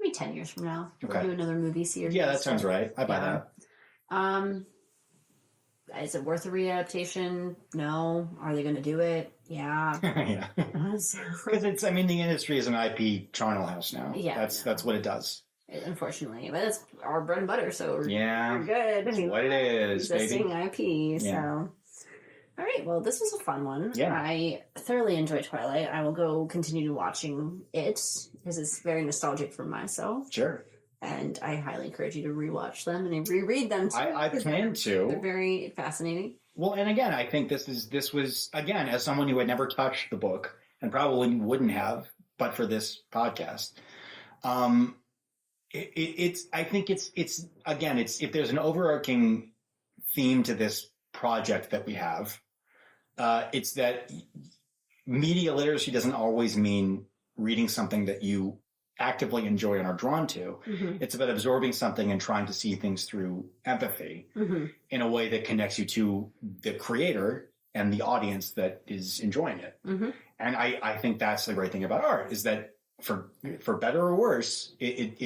maybe 10 years from now, we'll okay. do another movie series. Yeah, that sounds right. I buy that. Is it worth a readaptation? No. Are they going to do it? Yeah. Yeah. Because it's, I mean, the industry is an IP charnel house now. Yeah. That's what it does. Unfortunately. But it's our bread and butter, so we're good. That's what it is, existing baby. IP, so. Yeah. All right, well, this was a fun one. Yeah. I thoroughly enjoyed Twilight. I will go continue watching it, because it's very nostalgic for myself. Sure. And I highly encourage you to rewatch them and reread them too. I plan to. They're very fascinating. Well, and again, I think this was again, as someone who had never touched the book and probably wouldn't have, but for this podcast. I think it's again, it's if there's an overarching theme to this project that we have, it's that media literacy doesn't always mean reading something that you actively enjoy and are drawn to. Mm-hmm. It's about absorbing something and trying to see things through empathy Mm-hmm. in a way that connects you to the creator and the audience that is enjoying it. Mm-hmm. And I think that's the great thing about art is that for better or worse, it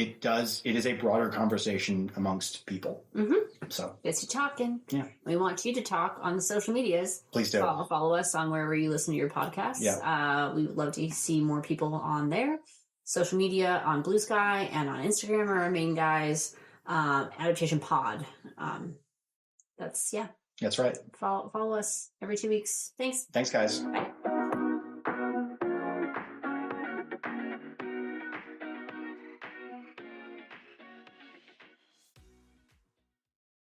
is a broader conversation amongst people. Mm-hmm. So It's you talking. Yeah. We want you to talk on the social medias. please do. Follow us on wherever you listen to your podcasts. Yeah. We would love to see more people on there. Social media on Blue Sky and on Instagram are our main guys. Adaptation Pod. That's That's right. follow us every 2 weeks. Thanks. Thanks, guys. Bye.